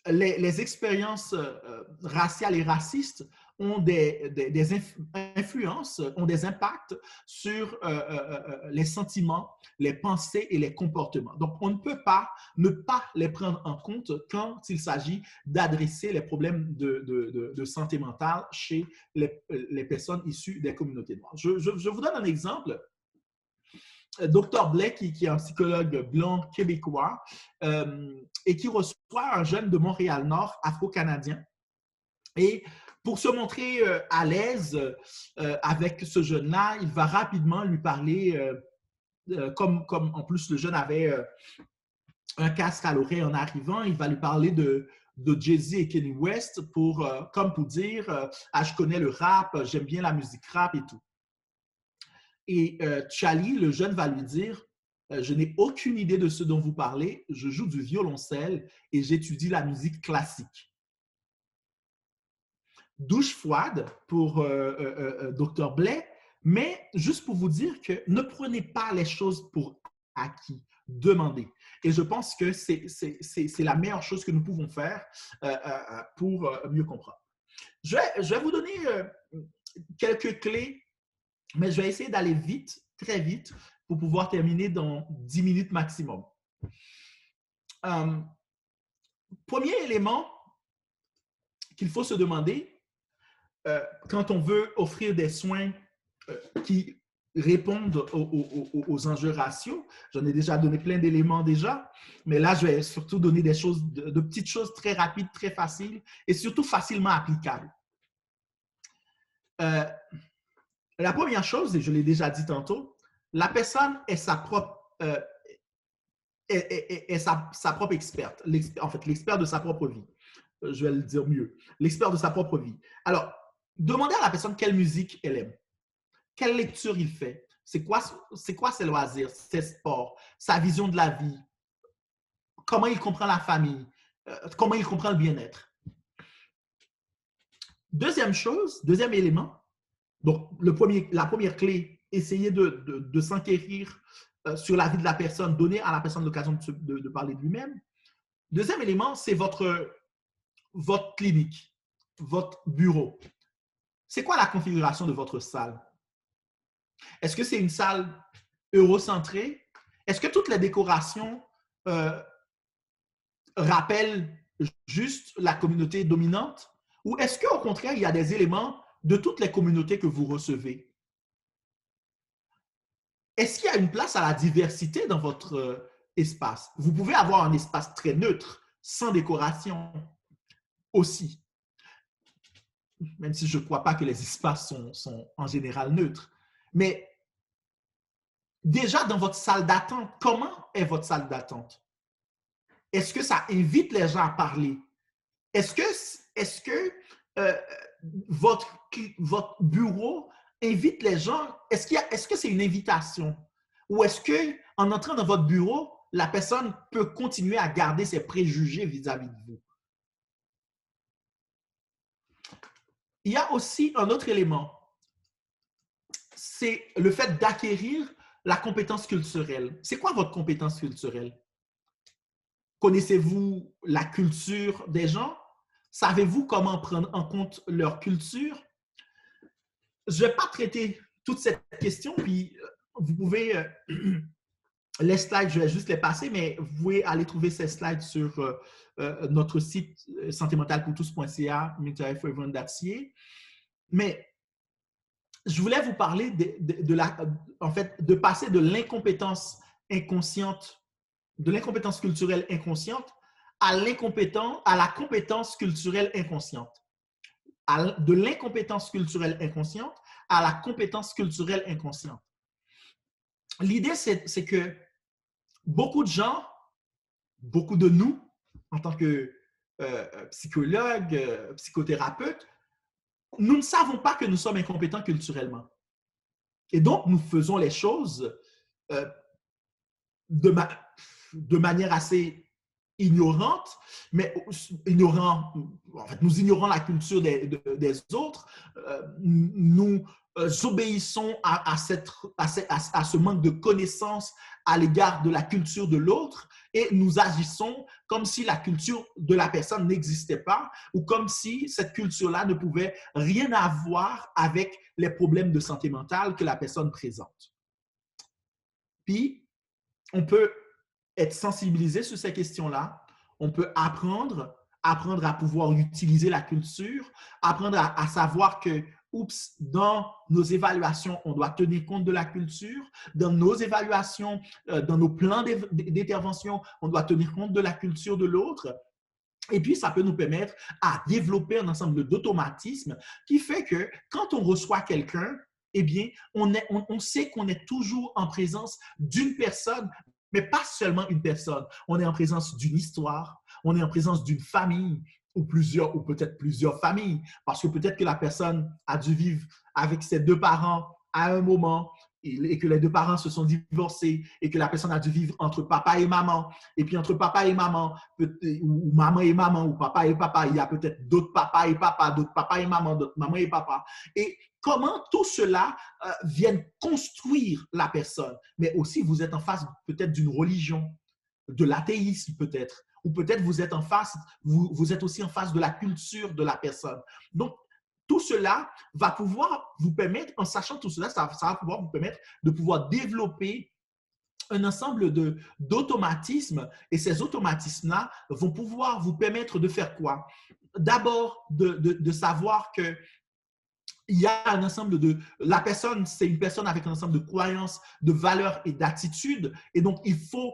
les expériences raciales et racistes ont des influences, ont des impacts sur les sentiments, les pensées et les comportements. Donc, on ne peut pas ne pas les prendre en compte quand il s'agit d'adresser les problèmes de santé mentale chez les personnes issues des communautés noires. Je vous donne un exemple. Dr. Blais, qui est un psychologue blanc québécois et qui reçoit un jeune de Montréal-Nord, afro-canadien. Et pour se montrer à l'aise avec ce jeune-là, il va rapidement lui parler, comme en plus le jeune avait un casque à l'oreille en arrivant, il va lui parler de Jay-Z et Kanye West comme pour dire ah, je connais le rap, j'aime bien la musique rap et tout. Et Charlie, le jeune, va lui dire je n'ai aucune idée de ce dont vous parlez, je joue du violoncelle et j'étudie la musique classique. Douche froide pour Dr. Blais, mais juste pour vous dire que ne prenez pas les choses pour acquis, demandez. Et je pense que c'est la meilleure chose que nous pouvons faire pour mieux comprendre. Je vais vous donner quelques clés, mais je vais essayer d'aller vite, très vite, pour pouvoir terminer dans 10 minutes maximum. Premier élément qu'il faut se demander quand on veut offrir des soins qui répondre aux enjeux raciaux. J'en ai déjà donné plein d'éléments déjà, mais là, je vais surtout donner des choses, de petites choses très rapides, très faciles et surtout facilement applicables. La première chose, et je l'ai déjà dit tantôt, la personne est sa propre, sa propre experte, en fait, l'expert de sa propre vie. Je vais le dire mieux, l'expert de sa propre vie. Alors, demandez à la personne quelle musique elle aime, quelle lecture il fait, c'est quoi ses loisirs, ses sports, sa vision de la vie, comment il comprend la famille, comment il comprend le bien-être. Deuxième chose, deuxième élément, donc la première clé, essayez de s'enquérir sur la vie de la personne, donner à la personne l'occasion de parler de lui-même. Deuxième élément, c'est votre clinique, votre bureau. C'est quoi la configuration de votre salle? Est-ce que c'est une salle eurocentrée? Est-ce que toutes les décorations rappellent juste la communauté dominante? Ou est-ce qu'au contraire, il y a des éléments de toutes les communautés que vous recevez? Est-ce qu'il y a une place à la diversité dans votre espace? Vous pouvez avoir un espace très neutre, sans décoration aussi. Même si je ne crois pas que les espaces sont en général neutres. Mais déjà, dans votre salle d'attente, comment est votre salle d'attente? Est-ce que ça invite les gens à parler? Est-ce que votre bureau invite les gens? Est-ce que c'est une invitation? Ou est-ce qu'en entrant dans votre bureau, la personne peut continuer à garder ses préjugés vis-à-vis de vous? Il y a aussi un autre élément, c'est le fait d'acquérir la compétence culturelle. C'est quoi votre compétence culturelle? Connaissez-vous la culture des gens? Savez-vous comment prendre en compte leur culture? Je ne vais pas traiter toute cette question, puis vous pouvez, les slides, je vais juste les passer, mais vous pouvez aller trouver ces slides sur notre site santémentalepourtous.ca, mentalhealthforeveryone.ca. Mais je voulais vous parler de passer de l'incompétence inconsciente, de l'incompétence culturelle inconsciente à la compétence culturelle inconsciente. De l'incompétence culturelle inconsciente à la compétence culturelle inconsciente. L'idée, c'est que beaucoup de gens, beaucoup de nous, en tant que psychologues, psychothérapeutes, nous ne savons pas que nous sommes incompétents culturellement. Et donc, nous faisons les choses de manière assez ignorante, mais en fait, nous ignorons la culture des autres, nous obéissons à ce manque de connaissance à l'égard de la culture de l'autre et nous agissons comme si la culture de la personne n'existait pas ou comme si cette culture-là ne pouvait rien avoir avec les problèmes de santé mentale que la personne présente. Puis, on peut être sensibilisé sur ces questions-là. On peut apprendre à pouvoir utiliser la culture, apprendre à savoir que, dans nos évaluations, on doit tenir compte de la culture. Dans nos évaluations, dans nos plans d'intervention, on doit tenir compte de la culture de l'autre. Et puis, ça peut nous permettre à développer un ensemble d'automatismes qui fait que quand on reçoit quelqu'un, eh bien, on sait qu'on est toujours en présence d'une personne, mais pas seulement une personne. On est en présence d'une histoire, on est en présence d'une famille ou peut-être plusieurs familles, parce que peut-être que la personne a dû vivre avec ses deux parents à un moment et que les deux parents se sont divorcés et que la personne a dû vivre entre papa et maman. Et puis entre papa et maman, ou maman et maman, ou papa et papa, il y a peut-être d'autres papas et papa, d'autres papas et maman, d'autres maman et papa. Et comment tout cela vient construire la personne. Mais aussi, vous êtes en face peut-être d'une religion, de l'athéisme peut-être, ou peut-être vous êtes vous êtes aussi en face de la culture de la personne. Donc, tout cela va pouvoir vous permettre, en sachant tout cela, ça va pouvoir vous permettre de pouvoir développer un ensemble d'automatismes. Et ces automatismes-là vont pouvoir vous permettre de faire quoi? D'abord, de savoir que il y a un ensemble de... La personne, c'est une personne avec un ensemble de croyances, de valeurs et d'attitudes. Et donc, il faut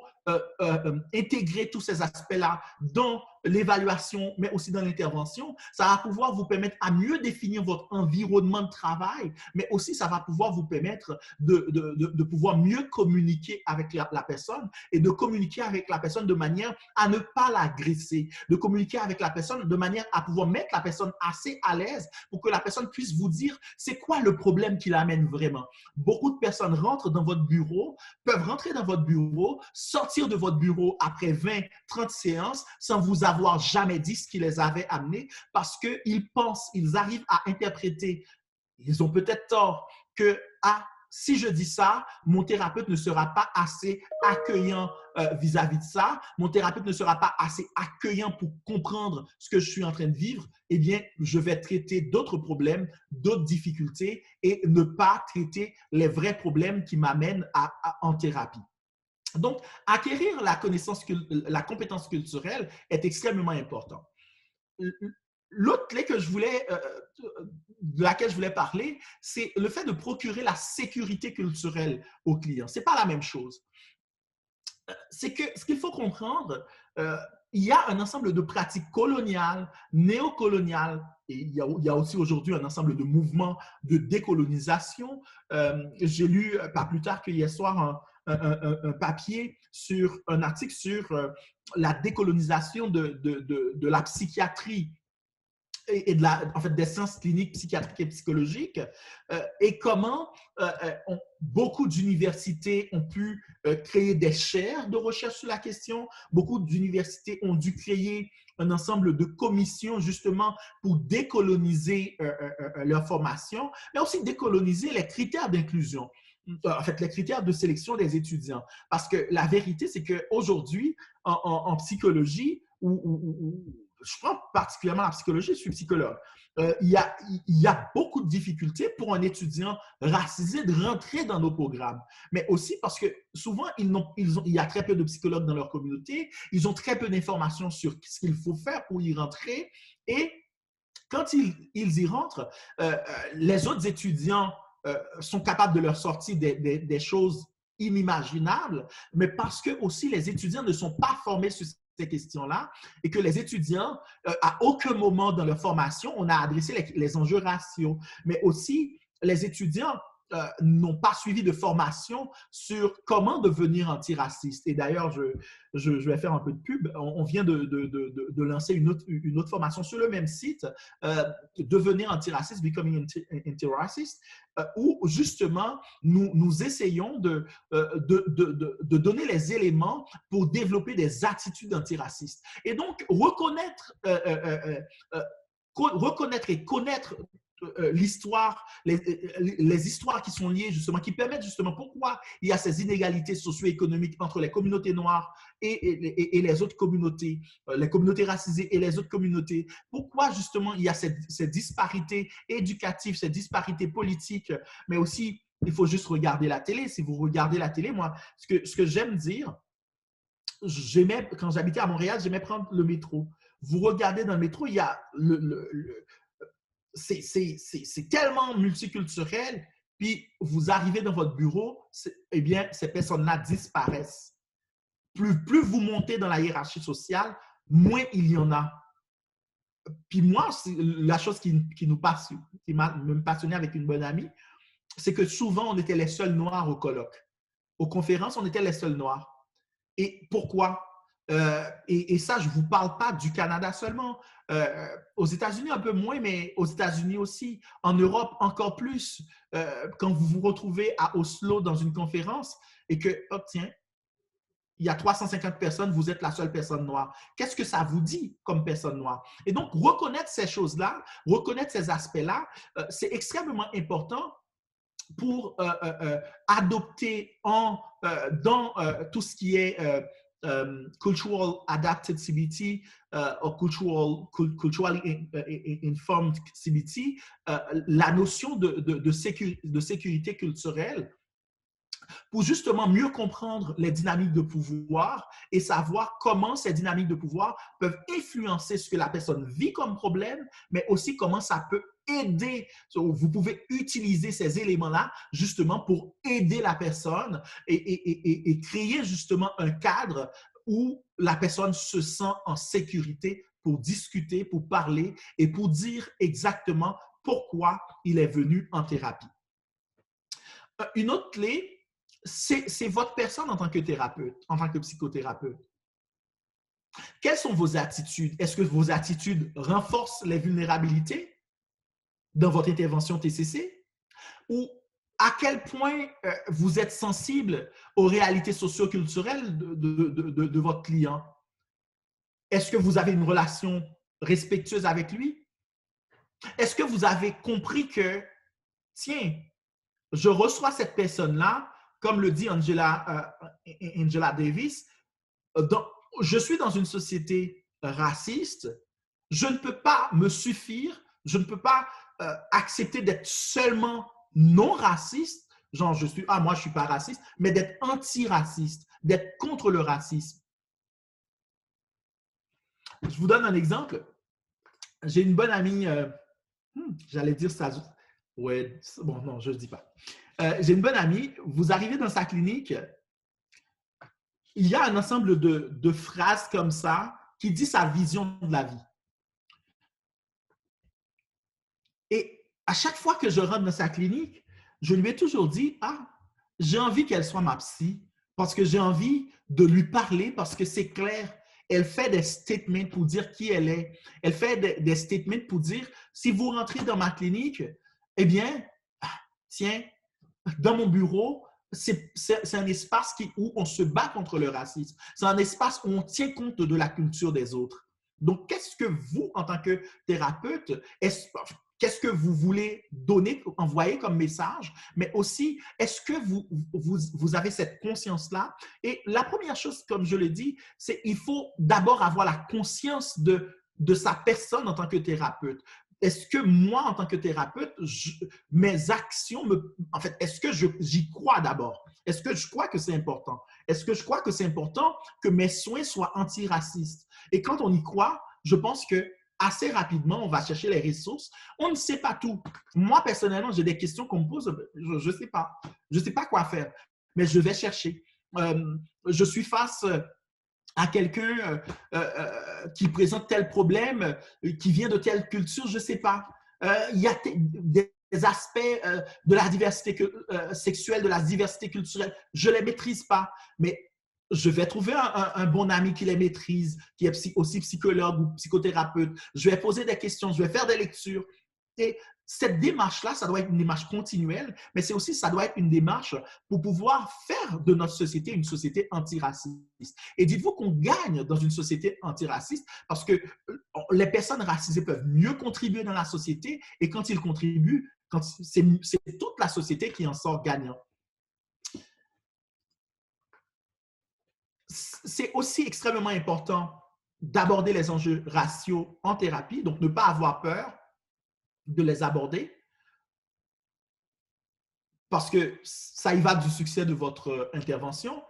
intégrer tous ces aspects-là dans l'évaluation, mais aussi dans l'intervention. Ça va pouvoir vous permettre à mieux définir votre environnement de travail, mais aussi ça va pouvoir vous permettre de pouvoir mieux communiquer avec la personne et de communiquer avec la personne de manière à ne pas l'agresser, de communiquer avec la personne de manière à pouvoir mettre la personne assez à l'aise pour que la personne puisse vous dire c'est quoi le problème qui l'amène vraiment. Beaucoup de personnes rentrent dans votre bureau, peuvent rentrer dans votre bureau, sortir de votre bureau après 20, 30 séances sans vous avoir jamais dit ce qui les avait amenés parce qu'ils pensent, ils arrivent à interpréter, ils ont peut-être tort, que si je dis ça, mon thérapeute ne sera pas assez accueillant vis-à-vis de ça, mon thérapeute ne sera pas assez accueillant pour comprendre ce que je suis en train de vivre, eh bien, je vais traiter d'autres problèmes, d'autres difficultés et ne pas traiter les vrais problèmes qui m'amènent en thérapie. Donc, acquérir la compétence culturelle est extrêmement important. L'autre clé de laquelle je voulais parler, c'est le fait de procurer la sécurité culturelle aux clients. Ce n'est pas la même chose. C'est que ce qu'il faut comprendre, il y a un ensemble de pratiques coloniales, néocoloniales, et il y a aussi aujourd'hui un ensemble de mouvements de décolonisation. J'ai lu pas plus tard qu'hier soir un papier un article sur la décolonisation de la psychiatrie et en fait, des sciences cliniques, psychiatriques et psychologiques, et comment beaucoup d'universités ont pu créer des chaires de recherche sur la question. Beaucoup d'universités ont dû créer un ensemble de commissions justement pour décoloniser leur formation, mais aussi décoloniser les critères d'inclusion. En fait, les critères de sélection des étudiants. Parce que la vérité, c'est qu'aujourd'hui, en psychologie, je prends particulièrement la psychologie, je suis psychologue, il y a beaucoup de difficultés pour un étudiant racisé de rentrer dans nos programmes. Mais aussi parce que souvent, il y a très peu de psychologues dans leur communauté, ils ont très peu d'informations sur ce qu'il faut faire pour y rentrer. Et quand ils y rentrent, les autres étudiants sont capables de leur sortir des choses inimaginables, mais parce que aussi les étudiants ne sont pas formés sur ces questions-là et que les étudiants, à aucun moment dans leur formation, on a adressé les enjeux raciaux, mais aussi les étudiants n'ont pas suivi de formation sur comment devenir antiraciste. Et d'ailleurs, je vais faire un peu de pub. On vient de lancer une autre formation sur le même site, Devenir antiraciste, Becoming Antiracist, où justement, nous essayons de donner les éléments pour développer des attitudes antiracistes. Et donc, reconnaître et connaître l'histoire, les histoires qui sont liées justement, qui permettent justement pourquoi il y a ces inégalités socio-économiques entre les communautés noires et les autres communautés, les communautés racisées et les autres communautés. Pourquoi justement il y a ces disparités éducatives, ces disparités politiques, mais aussi il faut juste regarder la télé. Si vous regardez la télé, moi, ce que j'aime dire, quand j'habitais à Montréal, j'aimais prendre le métro. Vous regardez dans le métro, il y a c'est tellement multiculturel, puis vous arrivez dans votre bureau, eh bien, ces personnes-là disparaissent. Plus vous montez dans la hiérarchie sociale, moins il y en a. Puis moi, la chose qui m'a me passionné avec une bonne amie, c'est que souvent, on était les seuls noirs au colloque. Aux conférences, on était les seuls noirs. Et pourquoi? Et ça, je ne vous parle pas du Canada seulement. Aux États-Unis, un peu moins, mais aux États-Unis aussi. En Europe, encore plus. Quand vous vous retrouvez à Oslo dans une conférence et que, oh tiens, il y a 350 personnes, vous êtes la seule personne noire. Qu'est-ce que ça vous dit comme personne noire? Et donc, reconnaître ces choses-là, reconnaître ces aspects-là, c'est extrêmement important pour adopter dans tout ce qui est cultural adapted CBT ou culturally informed CBT, la notion de sécurité culturelle pour justement mieux comprendre les dynamiques de pouvoir et savoir comment ces dynamiques de pouvoir peuvent influencer ce que la personne vit comme problème, mais aussi comment ça peut aider, vous pouvez utiliser ces éléments-là justement pour aider la personne et créer justement un cadre où la personne se sent en sécurité pour discuter, pour parler et pour dire exactement pourquoi il est venu en thérapie. Une autre clé, c'est votre personne en tant que thérapeute, en tant que psychothérapeute. Quelles sont vos attitudes? Est-ce que vos attitudes renforcent les vulnérabilités dans votre intervention TCC? Ou à quel point vous êtes sensible aux réalités socio-culturelles de votre client? Est-ce que vous avez une relation respectueuse avec lui? Est-ce que vous avez compris que, tiens, je reçois cette personne-là, comme le dit Angela Davis, je suis dans une société raciste, je ne peux pas me suffire, je ne peux pas accepter d'être seulement non raciste, genre moi je ne suis pas raciste, mais d'être anti-raciste, d'être contre le racisme. Je vous donne un exemple. J'ai une bonne amie, j'allais dire ça, ouais, bon non, je ne le dis pas. J'ai une bonne amie, vous arrivez dans sa clinique, il y a un ensemble de phrases comme ça qui dit sa vision de la vie. Et à chaque fois que je rentre dans sa clinique, je lui ai toujours dit, j'ai envie qu'elle soit ma psy parce que j'ai envie de lui parler parce que c'est clair. Elle fait des statements pour dire qui elle est. Elle fait des statements pour dire, si vous rentrez dans ma clinique, eh bien, tiens, dans mon bureau, c'est un espace où on se bat contre le racisme. C'est un espace où on tient compte de la culture des autres. Donc, qu'est-ce que vous, en tant que thérapeute, qu'est-ce que vous voulez donner, envoyer comme message, mais aussi, est-ce que vous avez cette conscience-là? Et la première chose, comme je l'ai dit, c'est qu'il faut d'abord avoir la conscience de sa personne en tant que thérapeute. Est-ce que moi, en tant que thérapeute, mes actions, en fait, est-ce que j'y crois d'abord? Est-ce que je crois que c'est important? Est-ce que je crois que c'est important que mes soins soient antiracistes? Et quand on y croit, je pense que assez rapidement, on va chercher les ressources. On ne sait pas tout. Moi, personnellement, j'ai des questions qu'on me pose, je ne sais pas. Je ne sais pas quoi faire, mais je vais chercher. Je suis face à quelqu'un qui présente tel problème, qui vient de telle culture, je ne sais pas. Il y a des aspects de la diversité sexuelle, de la diversité culturelle, je ne les maîtrise pas. Mais je vais trouver un bon ami qui les maîtrise, qui est aussi psychologue ou psychothérapeute. Je vais poser des questions, je vais faire des lectures. Et cette démarche-là, ça doit être une démarche continuelle, mais c'est aussi, ça doit être une démarche pour pouvoir faire de notre société une société antiraciste. Et dites-vous qu'on gagne dans une société antiraciste parce que les personnes racisées peuvent mieux contribuer dans la société et quand ils contribuent, c'est toute la société qui en sort gagnant. C'est aussi extrêmement important d'aborder les enjeux raciaux en thérapie, donc ne pas avoir peur de les aborder parce que ça y va du succès de votre intervention,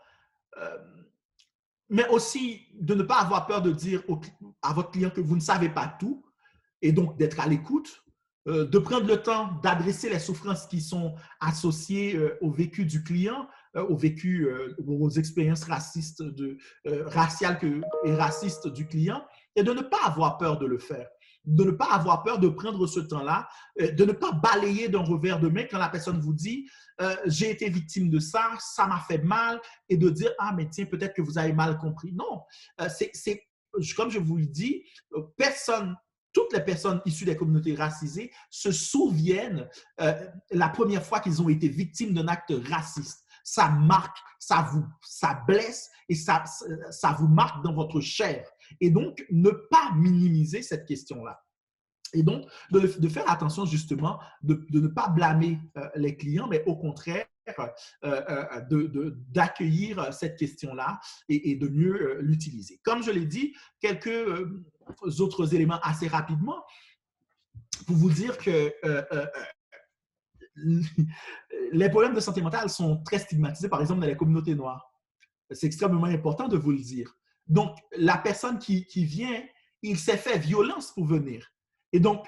mais aussi de ne pas avoir peur de dire à votre client que vous ne savez pas tout et donc d'être à l'écoute, de prendre le temps d'adresser les souffrances qui sont associées au vécu du client, au vécu, aux expériences racistes raciales et racistes du client et de ne pas avoir peur de le faire. De ne pas avoir peur de prendre ce temps-là, de ne pas balayer d'un revers de main quand la personne vous dit j'ai été victime de ça, ça m'a fait mal, et de dire mais tiens, peut-être que vous avez mal compris. Non, comme je vous le dis, toutes les personnes issues des communautés racisées se souviennent la première fois qu'ils ont été victimes d'un acte raciste. Ça marque, ça blesse et ça vous marque dans votre chair. Et donc, ne pas minimiser cette question-là. Et donc, de faire attention justement, de ne pas blâmer les clients, mais au contraire, d'accueillir cette question-là et de mieux l'utiliser. Comme je l'ai dit, quelques autres éléments assez rapidement pour vous dire que les problèmes de santé mentale sont très stigmatisés, par exemple, dans les communautés noires. C'est extrêmement important de vous le dire. Donc, la personne qui vient, il s'est fait violence pour venir. Et donc,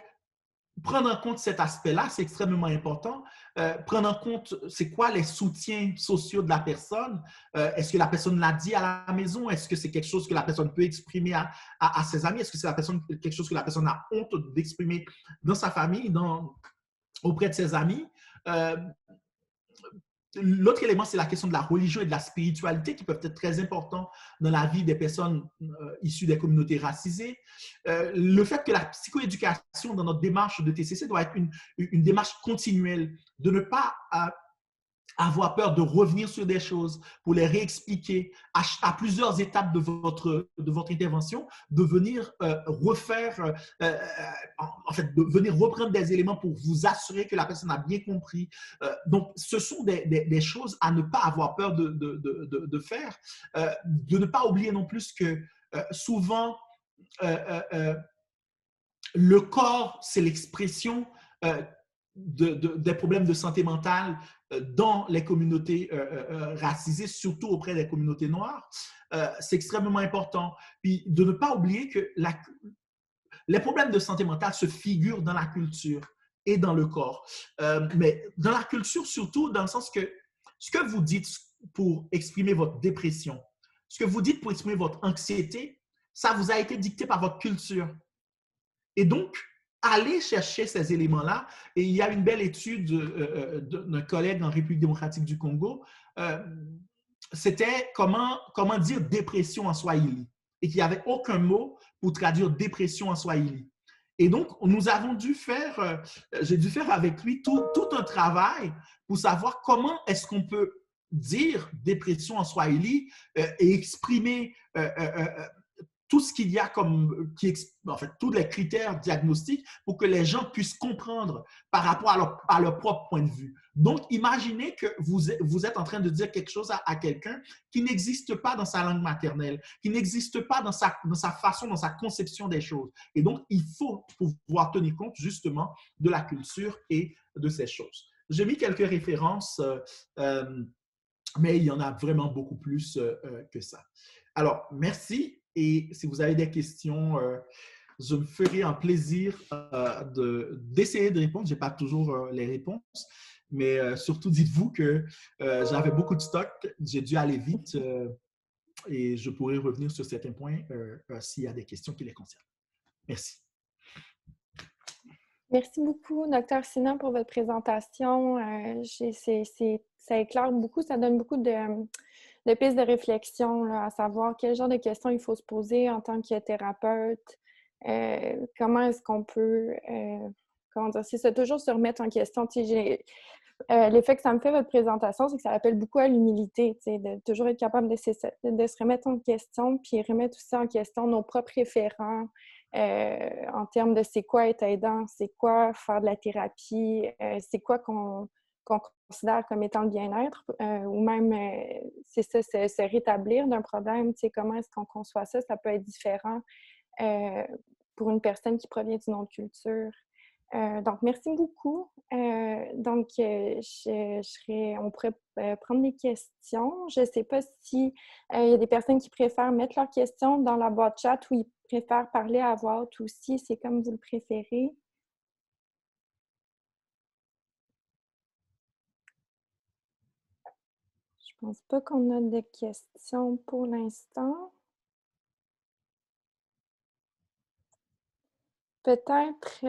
prendre en compte cet aspect-là, c'est extrêmement important. Prendre en compte, c'est quoi les soutiens sociaux de la personne? Est-ce que la personne l'a dit à la maison? Est-ce que c'est quelque chose que la personne peut exprimer à ses amis? Est-ce que c'est quelque chose que la personne a honte d'exprimer dans sa famille, auprès de ses amis? Euh, L'autre élément, c'est la question de la religion et de la spiritualité qui peuvent être très importants dans la vie des personnes issues des communautés racisées. Le fait que la psychoéducation dans notre démarche de TCC doit être une démarche continuelle, de ne pas avoir peur de revenir sur des choses pour les réexpliquer à plusieurs étapes de votre intervention, de venir refaire, en fait, de venir reprendre des éléments pour vous assurer que la personne a bien compris. Donc, ce sont des choses à ne pas avoir peur de faire. De ne pas oublier non plus que souvent, euh, euh, euh, le corps, c'est l'expression des problèmes de santé mentale dans les communautés racisées, surtout auprès des communautés noires. C'est extrêmement important. Puis de ne pas oublier que les problèmes de santé mentale se figurent dans la culture et dans le corps. Mais dans la culture, surtout dans le sens que ce que vous dites pour exprimer votre dépression, ce que vous dites pour exprimer votre anxiété, ça vous a été dicté par votre culture. Et donc, allez chercher ces éléments-là. Et il y a une belle étude d'un collègue en République démocratique du Congo. C'était comment dire dépression en Swahili. Et qu'il n'y avait aucun mot pour traduire dépression en Swahili. Et donc, nous avons dû faire, j'ai dû faire avec lui tout un travail pour savoir comment est-ce qu'on peut dire dépression en Swahili et exprimer tout ce qu'il y a comme, en fait, tous les critères diagnostiques pour que les gens puissent comprendre par rapport à leur propre point de vue. Donc, imaginez que vous êtes en train de dire quelque chose à quelqu'un qui n'existe pas dans sa langue maternelle, qui n'existe pas dans sa façon, dans sa conception des choses. Et donc, il faut pouvoir tenir compte justement de la culture et de ces choses. J'ai mis quelques références, mais il y en a vraiment beaucoup plus que ça. Alors, merci. Et si vous avez des questions, je me ferai un plaisir d'essayer de répondre. Je n'ai pas toujours les réponses, mais surtout, dites-vous que j'avais beaucoup de stock. J'ai dû aller vite et je pourrai revenir sur certains points s'il y a des questions qui les concernent. Merci. Merci beaucoup, Dr. Sinan, pour votre présentation. Ça éclaire beaucoup, ça donne beaucoup de pistes de réflexion, là, à savoir quel genre de questions il faut se poser en tant que thérapeute. Comment est-ce qu'on peut, comment dire, c'est ça, toujours se remettre en question. L'effet que ça me fait, votre présentation, c'est que ça appelle beaucoup à l'humilité, de toujours être capable de se remettre en question, puis remettre aussi en question nos propres référents en termes de c'est quoi être aidant, c'est quoi faire de la thérapie, c'est quoi qu'on considère comme étant le bien-être, ou même, c'est ça, se rétablir d'un problème, comment est-ce qu'on conçoit ça, ça peut être différent euh, pour une personne qui provient d'une autre culture. Donc, merci beaucoup. On pourrait prendre des questions. Je ne sais pas si il y a des personnes qui préfèrent mettre leurs questions dans la boîte chat ou ils préfèrent parler à voix haute aussi. C'est comme vous le préférez. Je pense pas qu'on a de questions pour l'instant. Peut-être